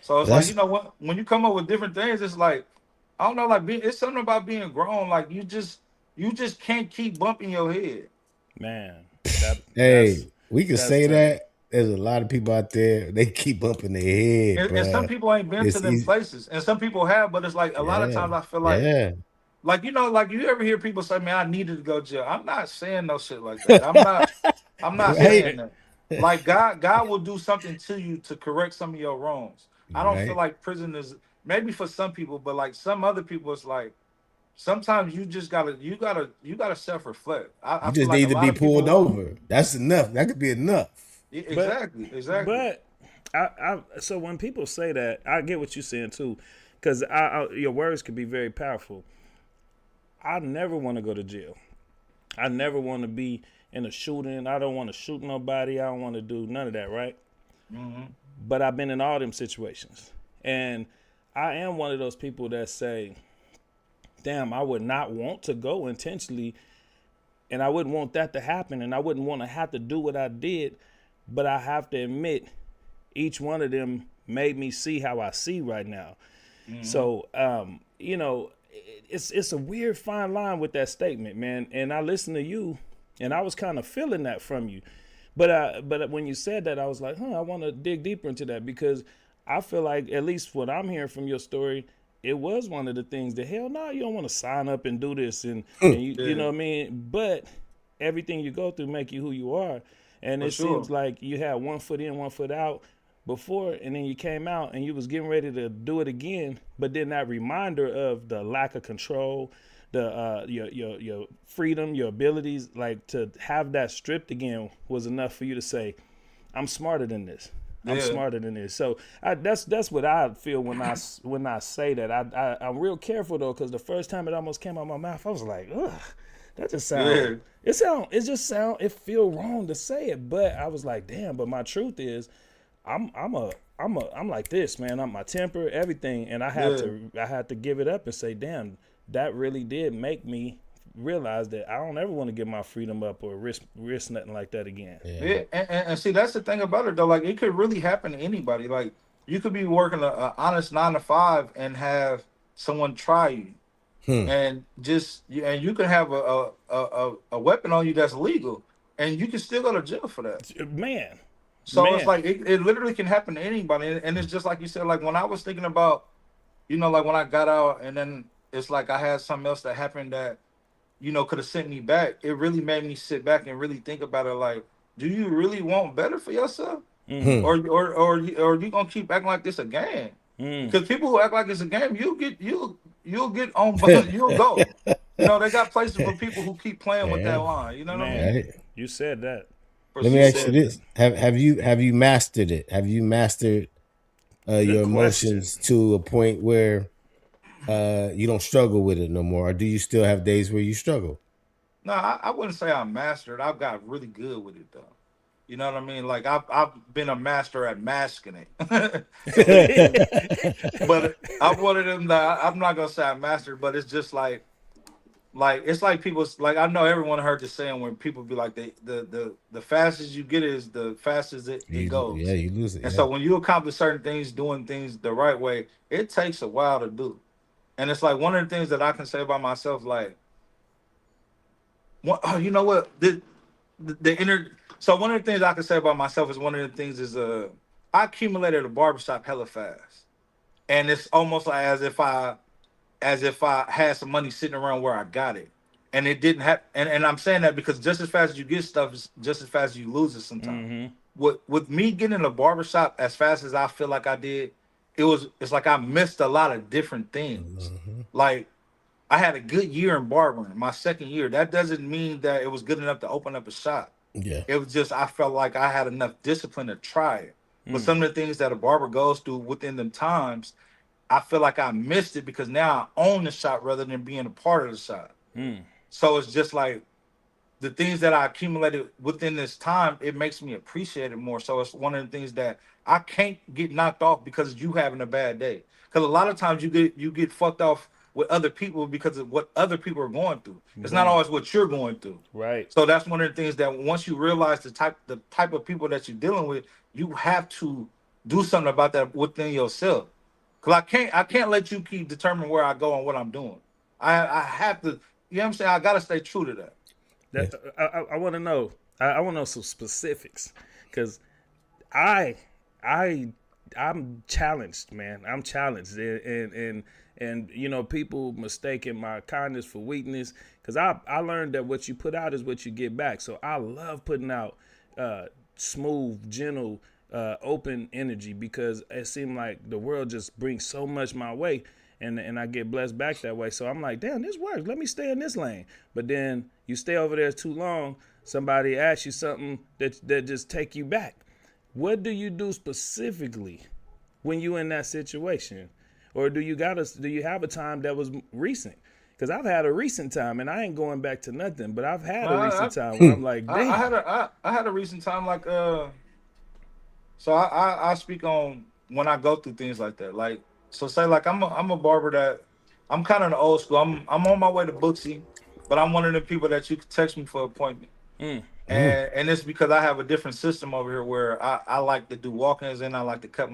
So it's like, that's when you come up with different things, it's like, I don't know, like it's something about being grown. Like you just can't keep bumping your head. Man, that hey, we can that's say tough. that. There's a lot of people out there, they keep bumping their head, And some bruh. people ain't been to It's them easy. places. And some people have, but it's like a lot of Yeah. times I feel Yeah. like like you ever hear people say, man, I needed to go to jail. I'm not saying no shit like that. I'm not Right. saying that. Like God will do something to you to correct some of your wrongs. I don't feel Right. like prison is maybe for some people, but like some other people, it's like sometimes you just you gotta self-reflect. I You feel just like a need to lot be of pulled people over. That's enough. That could be enough. But exactly. but so when people say that, I get what you're saying too, because your words could be very powerful. I never want to go to jail. I never want to be in a shooting. I don't want to shoot nobody. I don't want to do none of that, right? But I've been in all them situations. And I am one of those people that say, damn, I would not want to go intentionally, and I wouldn't want that to happen, and I wouldn't want to have to do what I did. But I have to admit, each one of them made me see how I see right now. So, you know, it's a weird fine line with that statement, man. And I listened to you, and I was kind of feeling that from you. But when you said that, I was like, I want to dig deeper into that, because I feel like, at least what I'm hearing from your story, it was one of the things that, hell no, you don't want to sign up and do this, and you know what I mean? But everything you go through make you who you are. And it seems like you had 1 foot in, 1 foot out before, and then you came out and you was getting ready to do it again. But then that reminder of the lack of control, the your freedom, your abilities, like to have that stripped again, was enough for you to say, I'm smarter than this. I'm smarter than this. So that's what I feel when I say that. I'm real careful though, because the first time it almost came out of my mouth, I was like, ugh, that just sound. It feel wrong to say it, but I was like, damn. But my truth is, I'm like this, man. I'm my temper, everything, and I had to give it up and say, damn, that really did make me realize that I don't ever want to give my freedom up or risk nothing like that again. And see, that's the thing about it though. Like, it could really happen to anybody. Like, you could be working a honest 9 to 5 and have someone try you, and you can have a weapon on you that's legal, and you can still go to jail for that, man. So it's like it literally can happen to anybody, and it's just like you said. Like, when I was thinking about, like when I got out, and then it's like I had something else that happened that, could have sent me back. It really made me sit back and really think about it. Like, do you really want better for yourself, or you gonna keep acting like this a game? Because people who act like it's a game, you'll get on, you'll go. They got places for people who keep playing with that line. You know what I mean? Right. You said that. Let me ask you this: Have you mastered it? Have you mastered your emotions to a point where you don't struggle with it no more, or do you still have days where you struggle? No, I wouldn't say I'm mastered. I've got really good with it though. You know what I mean? Like, I've been a master at masking it. But I'm one of them that I'm not gonna say I'm mastered, but it's just like it's like people, like, I know everyone heard the saying when people be like, the fastest you get is the fastest it goes. Yeah, you lose it. And so when you accomplish certain things, doing things the right way, it takes a while to do. And it's like one of the things that I can say about myself, like, you know what? So one of the things I can say about myself is, one of the things is I accumulated a barbershop hella fast. And it's almost like as if I had some money sitting around where I got it. And it didn't happen. And I'm saying that because just as fast as you get stuff, just as fast as you lose it sometimes. With me getting a barbershop as fast as I feel like I did, it's like I missed a lot of different things. Like, I had a good year in barbering, my second year. That doesn't mean that it was good enough to open up a shop. Yeah. It was just, I felt like I had enough discipline to try it. But some of the things that a barber goes through within them times, I feel like I missed it because now I own the shop rather than being a part of the shop. So it's just like the things that I accumulated within this time, it makes me appreciate it more. So it's one of the things that I can't get knocked off because you having a bad day. Because a lot of times you get fucked off with other people because of what other people are going through. It's not always what you're going through. Right. So that's one of the things that once you realize the type of people that you're dealing with, you have to do something about that within yourself. Because I can't let you keep determining where I go and what I'm doing. I have to, you know what I'm saying? I got to stay true to that. I want to know. I want to know some specifics, because I'm challenged, man. I'm challenged, and people mistaking my kindness for weakness, because I learned that what you put out is what you get back. So I love putting out smooth, gentle, open energy, because it seemed like the world just brings so much my way, and I get blessed back that way. So I'm like, damn, this works. Let me stay in this lane. But then you stay over there too long, somebody asks you something that just take you back. What do you do specifically when you in that situation? Or do you have a time that was recent? Because I've had a recent time, and I ain't going back to nothing, but I've had a recent time where I'm like, damn. I had a recent time, like, so I speak on when I go through things like that. Like, so say, like, I'm a barber that I'm kind of the old school. I'm on my way to Booksy, but I'm one of the people that you can text me for appointment. And it's because I have a different system over here where I like to do walk-ins and I like to cut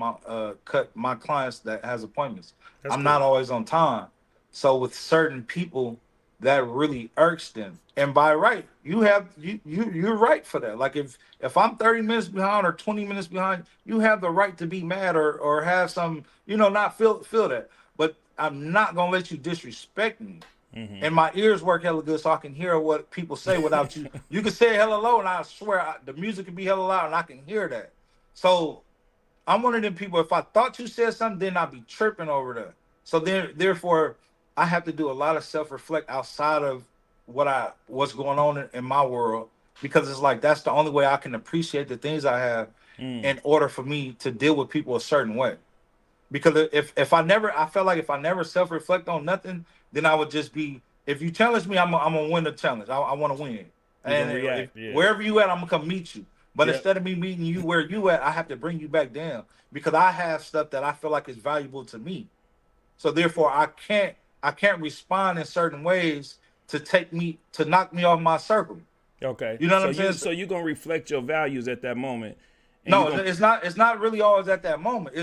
my clients that has appointments. That's I'm cool. not always on time. So with certain people that really irks them. And by right, you're right for that. Like if I'm 30 minutes behind or 20 minutes behind, you have the right to be mad or have some, not feel that. But I'm not gonna let you disrespect me. And my ears work hella good, so I can hear what people say without you. You can say it hella low, and I swear the music can be hella loud, and I can hear that. So I'm one of them people. If I thought you said something, then I'd be tripping over that. So therefore, I have to do a lot of self-reflect outside of what's going on in my world, because it's like that's the only way I can appreciate the things I have in order for me to deal with people a certain way. Because I felt like if I never self-reflect on nothing, then I would just be. If you challenge me, I'm gonna win the challenge. I want to win, and react, yeah. wherever you at, I'm gonna come meet you. But Yep. instead of me meeting you where you at, I have to bring you back down because I have stuff that I feel like is valuable to me. So therefore, I can't respond in certain ways to knock me off my circle. Okay. You know what I'm saying? So you're gonna reflect your values at that moment. And No, it's not really always at that moment.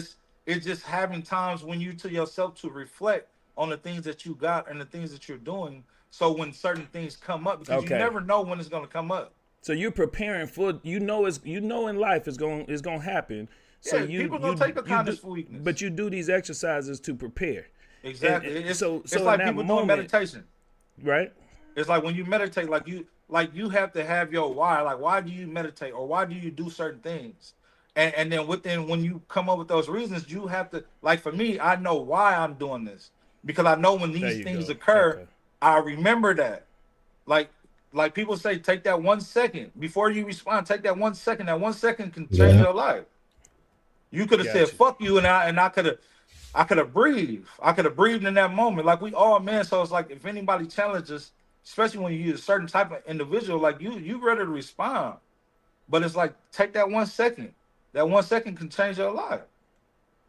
It's just having times when you to yourself to reflect on the things that you got and the things that you're doing. So when certain things come up, because you never know when it's gonna come up. So you're preparing for in life it's gonna happen. So Yeah, people gonna take a kindness for weakness. But you do these exercises to prepare. Exactly. It's like people doing meditation. Right? It's like when you meditate, like you have to have your why. Like, why do you meditate or why do you do certain things? And then when you come up with those reasons, you have to, like, for me, I know why I'm doing this because I know when these things occur, okay. I remember that. Like people say, take that 1 second before you respond. Take that 1 second. That 1 second can change your life. You could have said "fuck you," and I could have breathed. I could have breathed in that moment. Like, we all men, so it's like if anybody challenges, especially when you're a certain type of individual, like you ready to respond. But it's like, take that 1 second. That 1 second can change your life.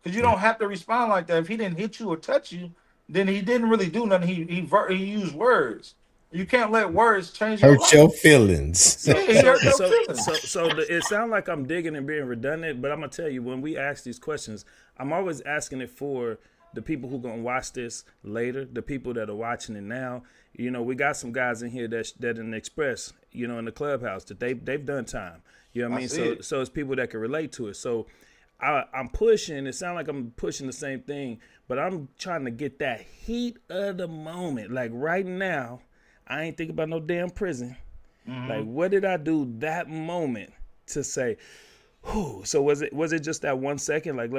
Because you don't have to respond like that. If he didn't hit you or touch you, then he didn't really do nothing. He used words. You can't let words change your life. Hurt your feelings. So it sounds like I'm digging and being redundant, but I'm gonna tell you, when we ask these questions, I'm always asking it for the people who gonna watch this later, the people that are watching it now. We got some guys in here that didn't express, in the clubhouse that they've done time. You know what I mean? So it's people that can relate to it. So I'm pushing. It sounds like I'm pushing the same thing, but I'm trying to get that heat of the moment. Like right now, I ain't thinking about no damn prison. Mm-hmm. Like, what did I do that moment to say, whew? So was it just that 1 second? Like,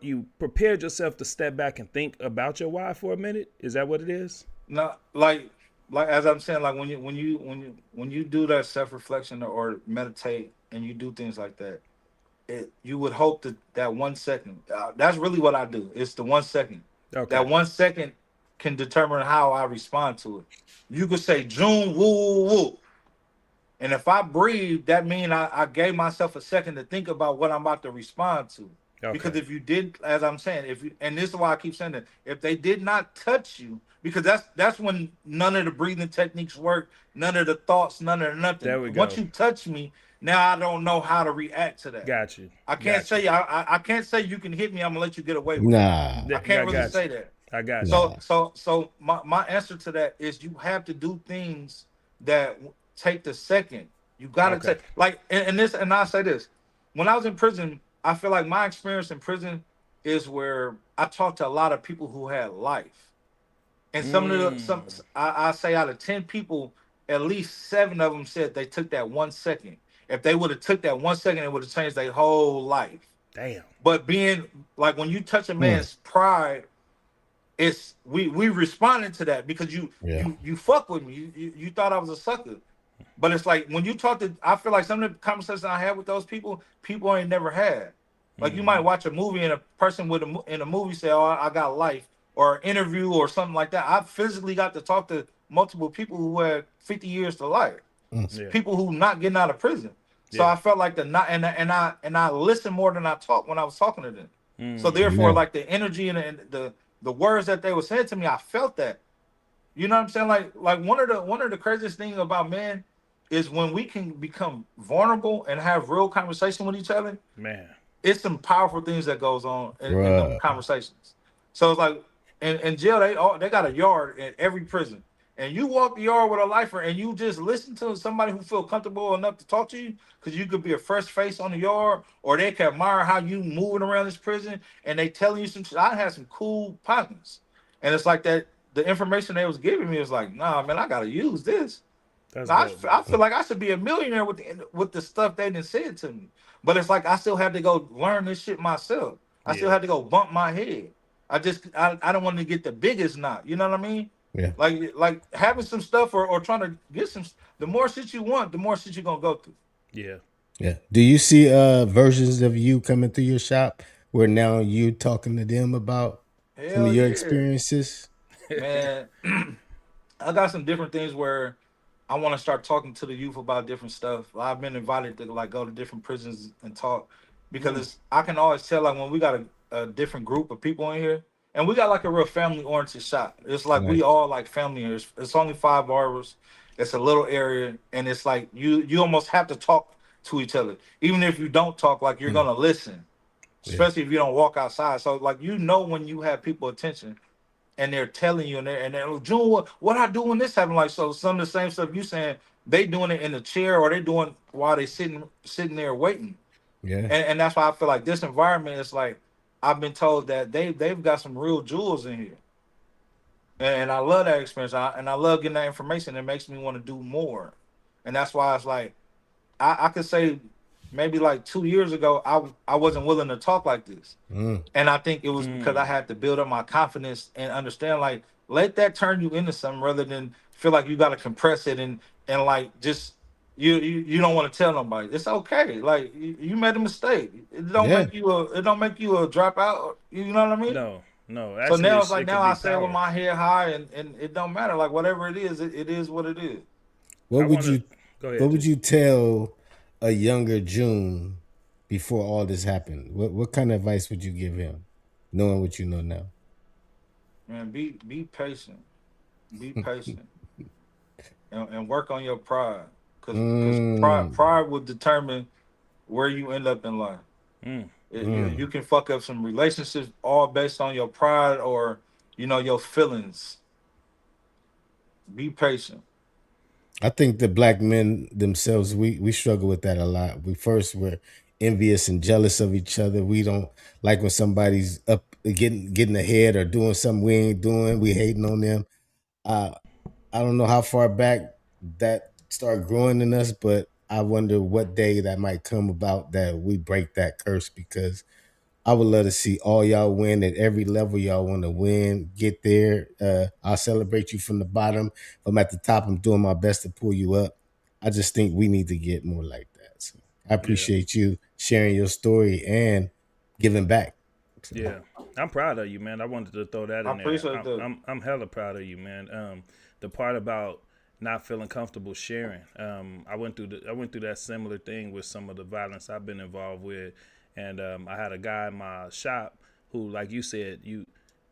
you prepared yourself to step back and think about your why for a minute? Is that what it is? No, like as I'm saying, like when you do that self-reflection or meditate and you do things like that, you would hope that 1 second. That's really what I do. It's the 1 second. Okay. That 1 second can determine how I respond to it. You could say June woo woo woo, and if I breathe, that means I gave myself a second to think about what I'm about to respond to. Okay. Because if you did, as I'm saying, and this is why I keep saying that, if they did not touch you, because that's when none of the breathing techniques work, none of the thoughts, none of nothing. There we go. Once you touch me, now I don't know how to react to that. Got you. I can't say I can't say you can hit me, I'm gonna let you get away with it. Nah. I can't really say that. I got you. So my answer to that is you have to do things that take the second. You gotta take, like, and I'll say this. When I was in prison, I feel like my experience in prison is where I talked to a lot of people who had life. And I say out of 10 people, at least 7 of them said they took that 1 second. If they would have took that 1 second, it would have changed their whole life. Damn. But being like, when you touch a man's pride, it's we responded to that because you fuck with me. You thought I was a sucker. But it's like when you talk to, I feel like some of the conversations I had with those people ain't never had. Like, you might watch a movie and a person in a movie say, "Oh, I got life," or an interview or something like that. I physically got to talk to multiple people who had 50 years to life. People who not getting out of prison. So I felt like and I listened more than I talked when I was talking to them. So therefore, like, the energy and the the words that they were saying to me, I felt that. You know what I'm saying? Like one of the craziest things about men is when we can become vulnerable and have real conversation with each other. Man. It's some powerful things that goes on in them Bruh. conversations. So it's like in jail they got a yard in every prison, and you walk the yard with a lifer and you just listen to somebody who feel comfortable enough to talk to you because you could be a fresh face on the yard, or they can admire how you moving around this prison and they telling you some shit. I had some cool partners, and it's like that. The information they was giving me was like, nah, man, I gotta use this. That's I, dope, I man. feel like I should be a millionaire with the stuff they done said to me. But it's like I still had to go learn this shit myself. I still Yeah. had to go bump my head. I don't want to get the biggest knot. You know what I mean? Yeah. Like having some stuff or trying to get some. The more shit you want, the more shit you're gonna go through. Yeah. Yeah. Do you see versions of you coming through your shop where now you talking to them about some of Hell your yeah, experiences? man. I got some different things where I want to start talking to the youth about different stuff. I've been invited to like go to different prisons and talk because I can always tell like when we got a different group of people in here and we got like a real family oriented shop. It's like we Nice. all like family here. It's only 5 barbers. It's a little area and it's like you almost have to talk to each other. Even if you don't talk, like you're gonna listen. Yeah. Especially if you don't walk outside. So like when you have people attention and they're telling you and they're like, June, what I do when this happen? Like so some of the same stuff you saying, they doing it in the chair or they doing while they sitting there waiting. Yeah. And that's why I feel like this environment is like I've been told that they've got some real jewels in here. And I love that experience. And I love getting that information. It makes me want to do more. And that's why it's like I could say maybe like 2 years ago, I wasn't willing to talk like this. Mm. And I think it was because I had to build up my confidence and understand like let that turn you into something rather than feel like you gotta compress it and like just you don't want to tell nobody. It's okay. Like you made a mistake. Yeah. It don't make you a dropout. You know what I mean? No. No. So Actually, now it's like it now could I be say it with power. my head high and it don't matter. Like whatever it is what it is. I What would want to you go what ahead, would G. you tell a younger June before all this happened? What kind of advice would you give him, knowing what you know now? Man, be patient. Be patient. And work on your pride. Cause Mm. pride will determine where you end up in life. Mm. You can fuck up some relationships all based on your pride or your feelings. Be patient. I think the black men themselves, we struggle with that a lot. We're envious and jealous of each other. We don't like when somebody's up getting ahead or doing something we ain't doing. We hating on them. Uh, I don't know how far back that started growing in us, but I wonder what day that might come about that we break that curse because I would love to see all y'all win at every level y'all want to win. Get there. I'll celebrate you from the bottom. If I'm at the top, I'm doing my best to pull you up. I just think we need to get more like that. So I Yeah. appreciate you sharing your story and giving back. So, Yeah, I'm proud of you, man. I wanted to throw that I in there. appreciate that. I'm hella proud of you, man. The part about not feeling comfortable sharing. I went through that similar thing with some of the violence I've been involved with, and I had a guy in my shop who, like you said,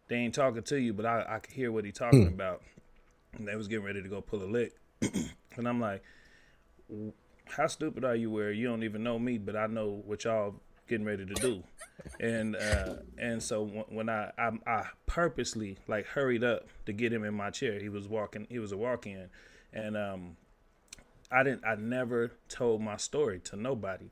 they ain't talking to you, but I could hear what he talking about, and they was getting ready to go pull a lick, and I'm like, how stupid are you where you don't even know me, but I know what y'all getting ready to do. And so when I purposely like hurried up to get him in my chair. He was a walk-in, and I never told my story to nobody.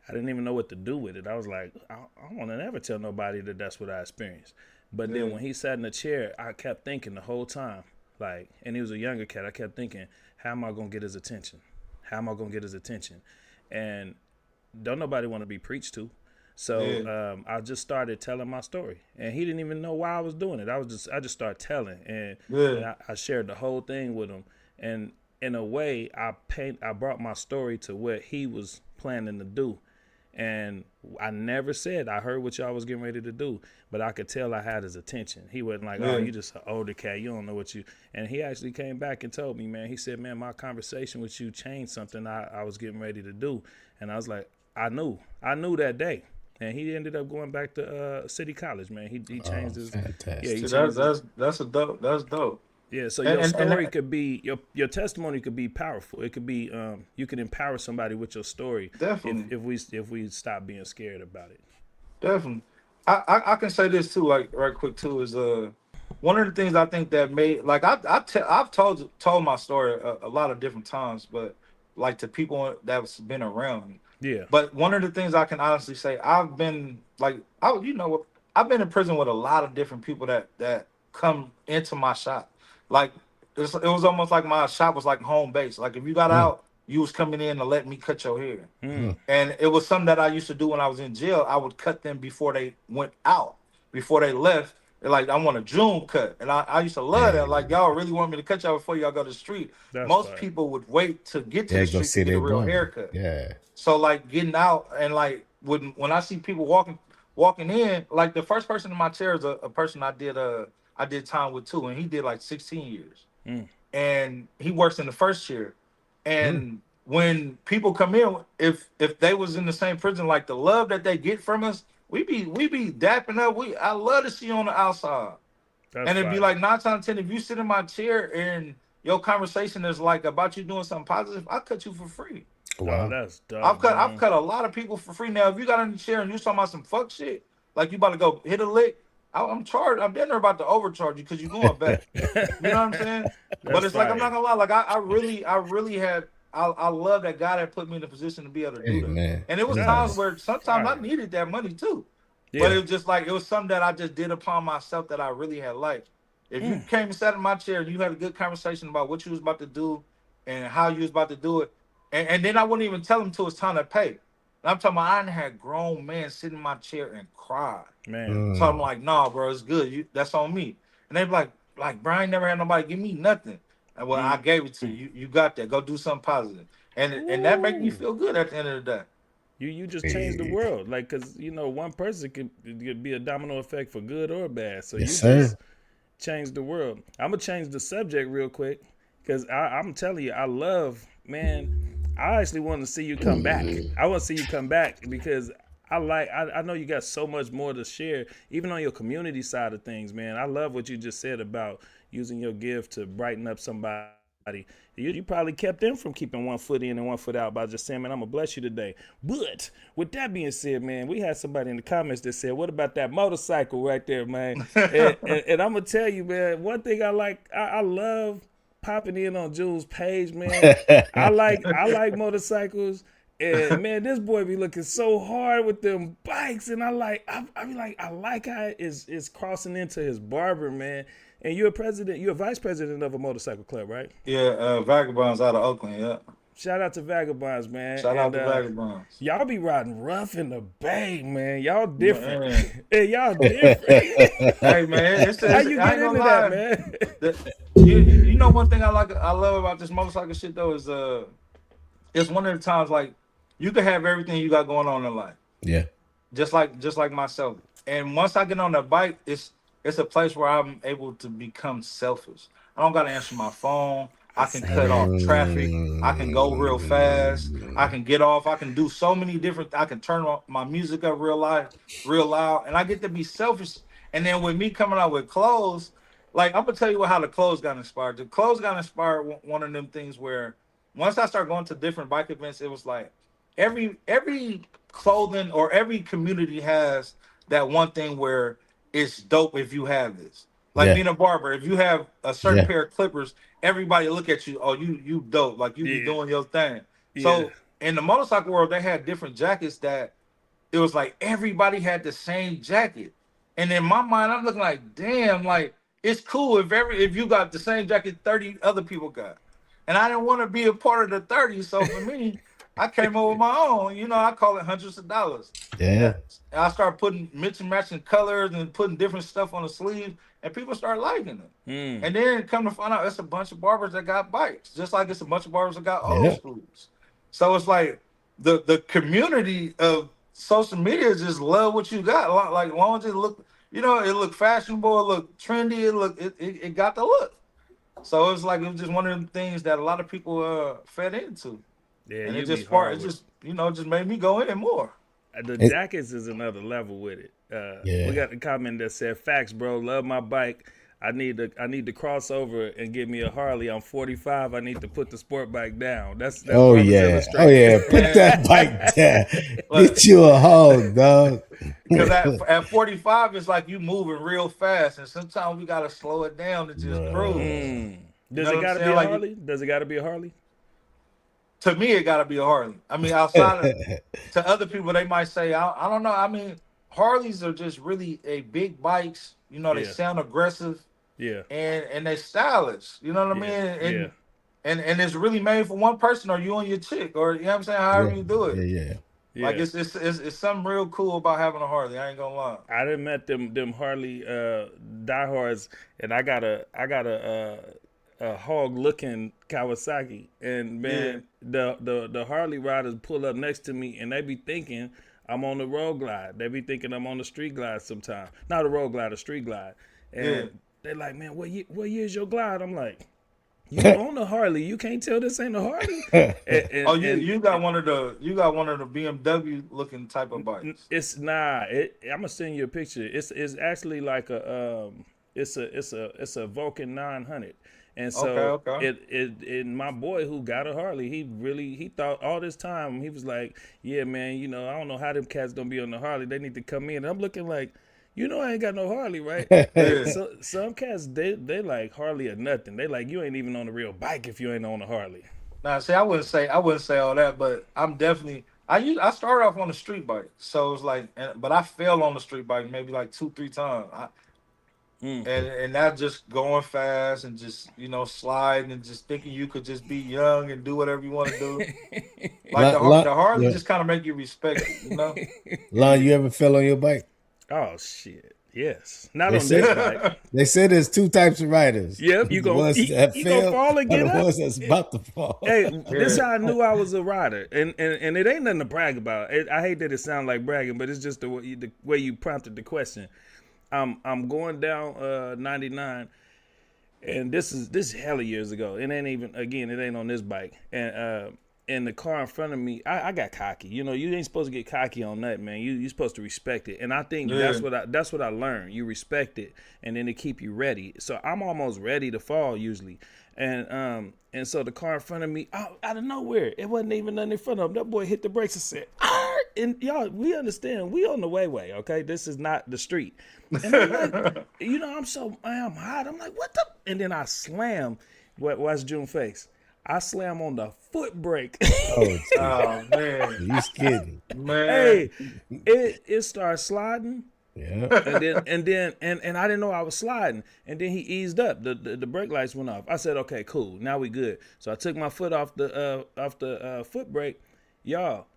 I didn't even know what to do with it. I was like, I want to never tell nobody that that's what I experienced. But then when he sat in the chair, I kept thinking the whole time, like, and he was a younger cat. I kept thinking, how am I gonna get his attention? How am I gonna get his attention? And don't nobody want to be preached to. So I just started telling my story, and he didn't even know why I was doing it. I just started telling, and I shared the whole thing with him. And in a way, I brought my story to what he was planning to do. And I never said I heard what y'all was getting ready to do, but I could tell I had his attention. He wasn't like, oh, you just an older cat, you don't know what you. And he actually came back and told me, man. He said, man, my conversation with you changed something I was getting ready to do. And I was like, I knew that day. and he ended up going back to City College, man. He changed his yeah, he Fantastic. See, changed his that's a dope. That's dope. yeah. So And your and story could be your testimony could be powerful. It could be you can empower somebody with your story definitely. if we stop being scared about it. Definitely. I can say this too, like right quick too, is one of the things I think that made like I've told my story a lot of different times, but like to people that's been around me. Yeah. But one of the things I can honestly say, I've been like I've been in prison with a lot of different people that come into my shop. Like it was almost like my shop was like home base. Like if you got Mm, out, you was coming in to let me cut your hair. Mm. mm. And it was something that I used to do when I was in jail. I would cut them before they went out, before they left. They're like, I want a June cut. And I used to love that. Like, y'all really want me to cut y'all before y'all go to the street. That's Most fine. people would wait to get to Yeah, the go street see to get a their real barber. haircut. Yeah. So like getting out and like when I see people walking in, like the first person in my chair is a person I did time with too, and he did like 16 years. Mm. And he works in the first chair. Mm. And when people come in, if they was in the same prison, like the love that they get from us, we be dapping up. I love to see you on the outside. That's And it'd be fire. like 9 times 10, if you sit in my chair and your conversation is like about you doing something positive, I cut you for free. Oh, Wow. that's I've dope, cut man. a lot of people for free. Now, if you got in the chair and you talking about some fuck shit, like you about to go hit a lick, I'm charged. I'm dinner about to overcharge you because you're going back. You know what I'm saying? But That's it's like I'm not fire. gonna lie. Like I really had. I love that God had put me in a position to be able to do that. Amen. And it was times Amen. That's where sometimes I fire. needed that money too. But Yeah. it was just like it was something that I just did upon myself that I really had liked. If you Mm. came and sat in my chair and you had a good conversation about what you was about to do and how you was about to do it, and then I wouldn't even tell them until it's time to pay. And I'm talking about I done had grown men sit in my chair and cry. Man. So I'm Mm. like, nah, bro, it's good. That's on me. And they be like Brian never had nobody give me nothing. And well, I Mm. gave it to you. You got that. Go do something positive. And that make me Ooh. feel good at the end of the day. You just changed the Hey. world, like, cause one person could be a domino effect for good or bad. So Yes, you sir. just changed the world. I'm gonna change the subject real quick, cause I'm telling you, I love, man. I actually want to see you come back. I want to see you come back because I know you got so much more to share, even on your community side of things, man. I love what you just said about using your gift to brighten up somebody. You probably kept them from keeping one foot in and one foot out by just saying, man, I'm gonna bless you today. But with that being said, man, we had somebody in the comments that said, what about that motorcycle right there, man? And I'm gonna tell you, man, one thing I like, I love popping in on Jules' page, man. I like motorcycles. And man, this boy be looking so hard with them bikes, and I be like, I like how it's crossing into his barber, man. And you're a vice president of a motorcycle club, right? Yeah, Vagabonds out of Oakland, yeah. Shout out to Vagabonds, man. Shout out And to Vagabonds. y'all be riding rough in the bay, man. Y'all different. Man. Hey, y'all different. Hey man, How you I get ain't gonna into lie. that, man? You know one thing I love about this motorcycle shit though is it's one of the times like you can have everything you got going on in life. Yeah. Just like myself. And once I get on the bike, it's a place where I'm able to become selfish. I don't gotta answer my phone. I can cut off traffic. I can go real fast. I can get off. I can do so many different. I can turn my music up real loud, and I get to be selfish. And then with me coming out with clothes, like I'm gonna tell you how the clothes got inspired. The clothes got inspired one of them things where once I started going to different bike events, it was like every clothing or every community has that one thing where it's dope if you have this. Like Yeah. being a barber, if you have a certain Yeah. pair of clippers, everybody look at you. Oh, you dope. Like you be Yeah. doing your thing. Yeah. So in the motorcycle world, they had different jackets that it was like everybody had the same jacket. And in my mind, I'm looking like, damn, like it's cool if you got the same jacket 30 other people got. And I didn't want to be a part of the 30. So for me, I came up with my own. You know, I call it hundreds of dollars. Yeah. And I started putting mix and matching colors and putting different stuff on the sleeve, and people start liking it. Mm. And then come to find out, it's a bunch of barbers that got bikes, just like it's a bunch of barbers that got old Yeah. schools. So it's like the community of social media just love what you got. Like long as it look, it look fashionable, it look trendy, it got the look. So it's like it was just one of the things that a lot of people fed into. Yeah, And it you be just sparked, hard it with. just just made me go in more. The jackets is another level with it. We got a comment that said, "Facts, bro. Love my bike. I need to cross over and get me a Harley. I'm 45. I need to put the sport bike down." That's Barbers Illustrated. Put that bike down. Get you a hog, dog. Because at 45, it's like you moving real fast, and sometimes we gotta slow it down to just cruise. Does it gotta be a Harley? Does it gotta be a Harley? To me, it gotta be a Harley. I mean, outside of to other people, they might say, I don't know. I mean, Harleys are just really big bikes. You know, they sound aggressive. Yeah. And they stylish. You know what I mean? And it's really made for one person, or you and your chick, or you know what I'm saying, however you do it. Yeah. Like it's something real cool about having a Harley. I ain't gonna lie. I done met them Harley diehards, and I got a hog looking Kawasaki, and man, the Harley riders pull up next to me, and they be thinking I'm on the road glide. They be thinking I'm on the street glide sometimes. Not a road glide, a street glide. And they're like, "Man, what year is your glide?" I'm like, "You own a Harley. You can't tell this ain't a Harley." You got one of the BMW looking type of bikes. It's I'm gonna send you a picture. It's actually like it's a Vulcan 900. And so it my boy who got a Harley, he thought all this time, he was like, "Yeah, man, you know, I don't know how them cats gonna be on the Harley. They need to come in." And I'm looking like, you know, I ain't got no Harley, right? So some cats, they like Harley or nothing. They like, you ain't even on a real bike if you ain't on a Harley. Nah, see, I wouldn't say all that, but I'm definitely I started off on a street bike, so it's like, but I fell on the street bike maybe like 2-3 times. And that just going fast and just, you know, sliding and just thinking you could just be young and do whatever you want to do. Like the Harley just kind of make you respect it, you know? Lon, you ever fell on your bike? Oh shit. Yes. Not on this bike. They said there's two types of riders. Yep, you gonna fall and get up. The ones that's about to fall. Hey, this is how I knew I was a rider. And it ain't nothing to brag about. I hate that it sounds like bragging, but it's just the way you prompted the question. I'm going down 99, and this is hella years ago. It ain't on this bike. And the car in front of me, I got cocky. You know, you ain't supposed to get cocky on that, man. You supposed to respect it. And I think that's what I learned. You respect it, and then it keep you ready. So I'm almost ready to fall usually. And so the car in front of me, out of nowhere, it wasn't even nothing in front of him. That boy hit the brakes and said, "Arr!" And y'all, we understand, we on the way, okay? This is not the street. And I'm like, you know, I'm hot. I'm like, what the? And then I slam. Watch June face. I slam on the foot brake. Oh man, you kidding? Man, hey, it started sliding. Yeah. And then I didn't know I was sliding. And then he eased up. The brake lights went off. I said, okay, cool. Now we good. So I took my foot off the foot brake. Y'all,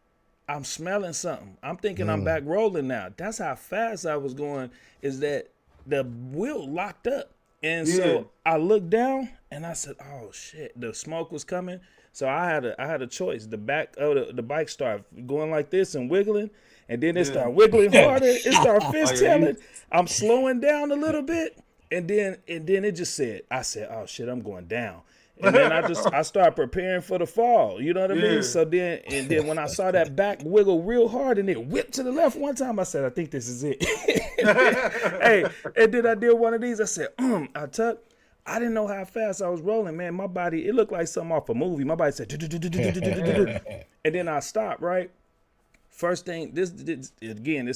I'm smelling something. I'm thinking I'm back rolling now. That's how fast I was going, is that the wheel locked up. And so I looked down and I said, oh shit, the smoke was coming. So I had a choice. The back of the bike started going like this and wiggling, and then it started wiggling harder. It started fishtailing. I'm slowing down a little bit, and then it just said, I said, oh shit, I'm going down. And then I started preparing for the fall. You know what I mean? So then when I saw that back wiggle real hard and it whipped to the left one time, I said, I think this is it. Hey, and then I did one of these. I said, I tucked. I didn't know how fast I was rolling, man. My body, it looked like something off a movie. My body said, and then I stopped, right? First thing, this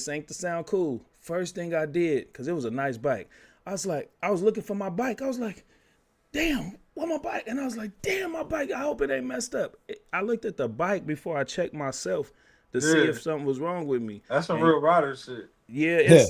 ain't to sound cool. First thing I did, because it was a nice bike, I was looking for my bike. I was like, damn, what my bike? And I was like, damn, my bike, I hope it ain't messed up. I looked at the bike before I checked myself to see if something was wrong with me. That's some real rider shit. Yeah,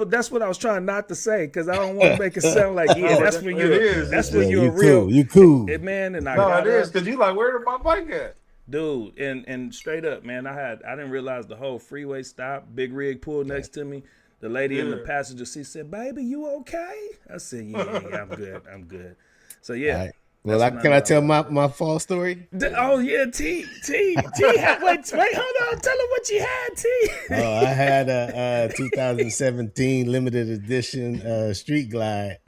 that's what I was trying not to say, because I don't want to make it sound like that's when you're real. You cool, man. And it is, because you like, where did my bike at, dude? And straight up, man, I didn't realize the whole freeway stopped. Big rig pulled next to me. The lady in the passenger seat said, "Baby, you okay?" I said, "Yeah, I'm good." So yeah. Right. Well, can I tell my fall story? Oh yeah, T. Wait, hold on. Tell her what you had, T. Oh, I had a 2017 limited edition Street Glide.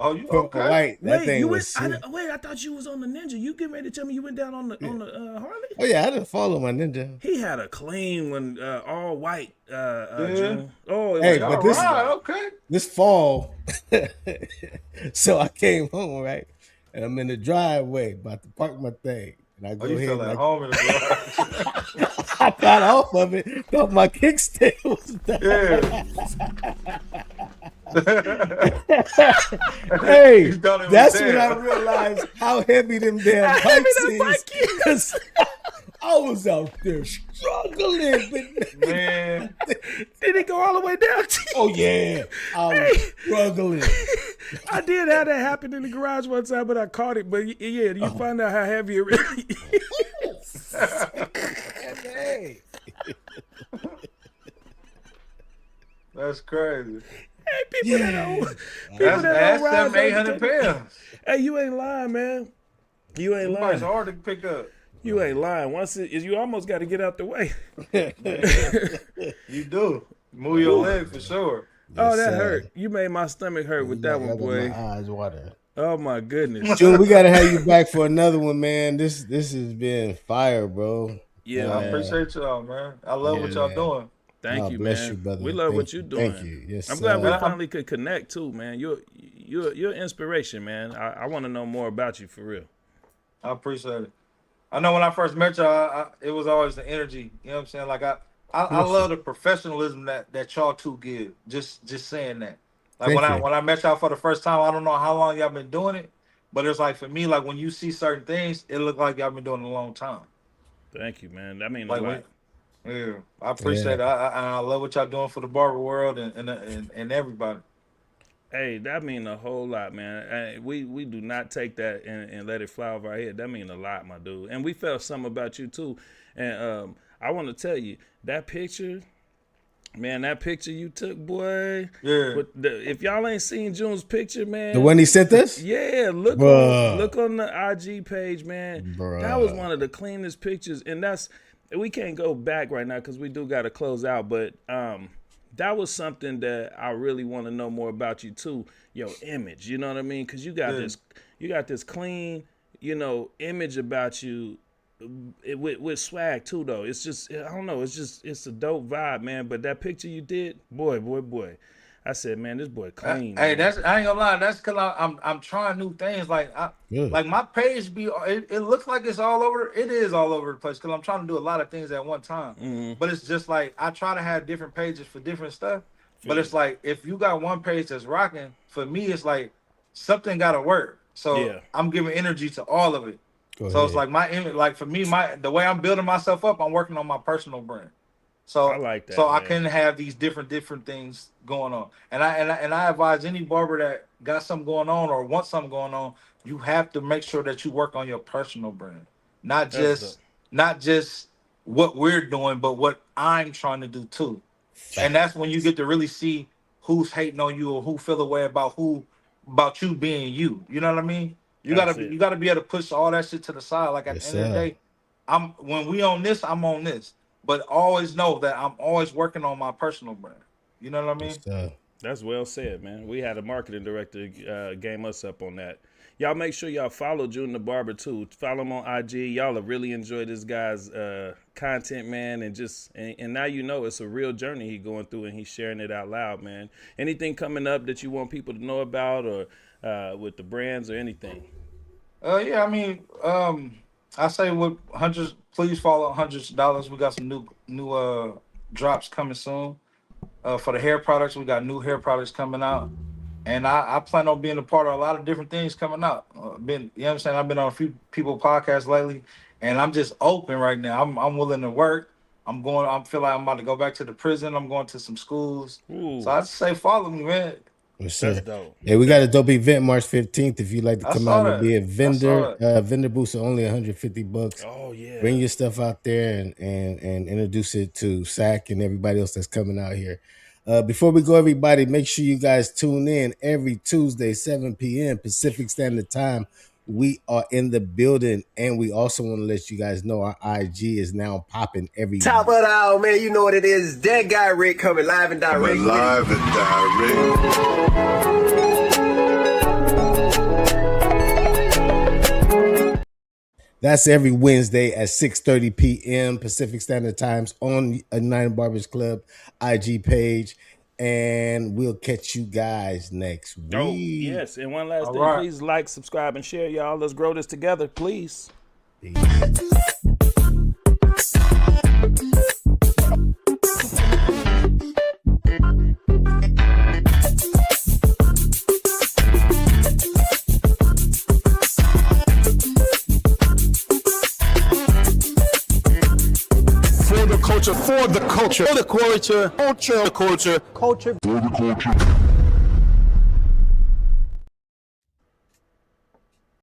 Oh, you Purple okay? white. That Wait, thing you was went? sick. Wait, I thought you was on the Ninja. You getting ready to tell me you went down on the Harley? Oh yeah, I didn't follow my ninja. He had a clean one, all white. Yeah. June. Oh, it Hey, was but All this right, okay. this fall, so I came home, right, and I'm in the driveway about to park my thing, and I Oh, go you ahead feel and at home in the garage. I got off of it, thought my kickstand was down. Hey, You thought it was that's when I dead. realized how heavy them damn How heavy bikes that bike is. 'Cause I was out there struggling. Man, Did it go all the way down? Oh yeah, I was struggling. I did have that happen in the garage one time, but I caught it. But yeah, you find out how heavy it really is. Hey. that's crazy. Hey, people that don't, That's ride 700-800 pounds. Hey, you ain't lying, man. You ain't Them lying. bikes hard to pick up. You ain't lying. Once you almost got to get out the way. You do. Move your leg for sure. Oh, that hurt. You made my stomach hurt with that one, boy. My eyes water. Oh my goodness. June, we gotta have you back for another one, man. This has been fire, bro. Yeah, I man. appreciate y'all, man. I love what y'all doing. Thank you, bless man. you, brother. We love what you're doing. Thank you. Yes, I'm glad we sir. finally could connect too, man. You're inspiration, man. I want to know more about you for real. I appreciate it. I know when I first met y'all, it was always the energy. You know what I'm saying? Like I love the professionalism that y'all two give. Just saying that. Like when I met y'all for the first time, I don't know how long y'all been doing it, but it's like for me, like when you see certain things, it look like y'all been doing it a long time. Thank you, man. That means Like a lot. yeah, I appreciate it. I love what y'all doing for the barber world and everybody. Hey, that mean a whole lot, man. We do not take that and let it fly over our head. That mean a lot, my dude. And we felt something about you too. And I want to tell you that picture, man. That picture you took, boy. Yeah. If y'all ain't seen June's picture, man, the one he sent us? yeah, look on the IG page, man. That was one of the cleanest pictures, and we can't go back right now because we do got to close out, but that was something that I really want to know more about you too, your image. You know what I mean? Because you got this clean, image about you with swag too. Though it's just I don't know. It's a dope vibe, man. But that picture you did, boy. I said, man, this boy clean. Hey, man. I ain't gonna lie. That's because I'm trying new things. Like like my page it looks like it's all over. It is all over the place because I'm trying to do a lot of things at one time. Mm-hmm. But it's just like I try to have different pages for different stuff. But it's like if you got one page that's rocking, for me it's like something gotta work. So I'm giving energy to all of it. So it's like my image. Like for me, the way I'm building myself up, I'm working on my personal brand. So I like that. So man. I can have these different things going on, and I advise any barber that got something going on or wants something going on, you have to make sure that you work on your personal brand, not just what we're doing, but what I'm trying to do too. And that's when you get to really see who's hating on you or who feel a way about you being you. You know what I mean? You gotta be able to push all that shit to the side. Like at the end of the day, when we on this, I'm on this. But always know that I'm always working on my personal brand. You know what I mean? That's well said, man. We had a marketing director game us up on that. Y'all make sure y'all follow June the Barber too. Follow him on IG. Y'all will really enjoy this guy's content, man. And now you know it's a real journey he going through and he's sharing it out loud, man. Anything coming up that you want people to know about or with the brands or anything? Yeah, I mean, I say with hundreds, please follow $100. We got some new drops coming soon. For the hair products, we got new hair products coming out. And I plan on being a part of a lot of different things coming out. You know what I'm saying? I've been on a few people podcasts lately, and I'm just open right now. I'm willing to work. I feel like I'm about to go back to the prison. I'm going to some schools. Ooh. So I'd say follow me, man. That's dope. Yeah, we got a dope event March 15th. If you'd like to come out and be a vendor, vendor booths are only $150. Oh yeah. Bring your stuff out there and introduce it to SAC and everybody else that's coming out here. Before we go, everybody, make sure you guys tune in every Tuesday, 7 p.m. Pacific Standard Time. We are in the building, and we also want to let you guys know our IG is now popping every Top of the hour, man. You know what it is. That guy Rick coming live and direct. Live and direct. That's every Wednesday at 6:30 p.m. Pacific Standard Times on United Barbers Club IG page. And we'll catch you guys next week. Oh, yes. And one last All thing. right. Please like, subscribe, and share, y'all. Let's grow this together, please. For the culture, for the culture, for the culture, culture, culture, culture.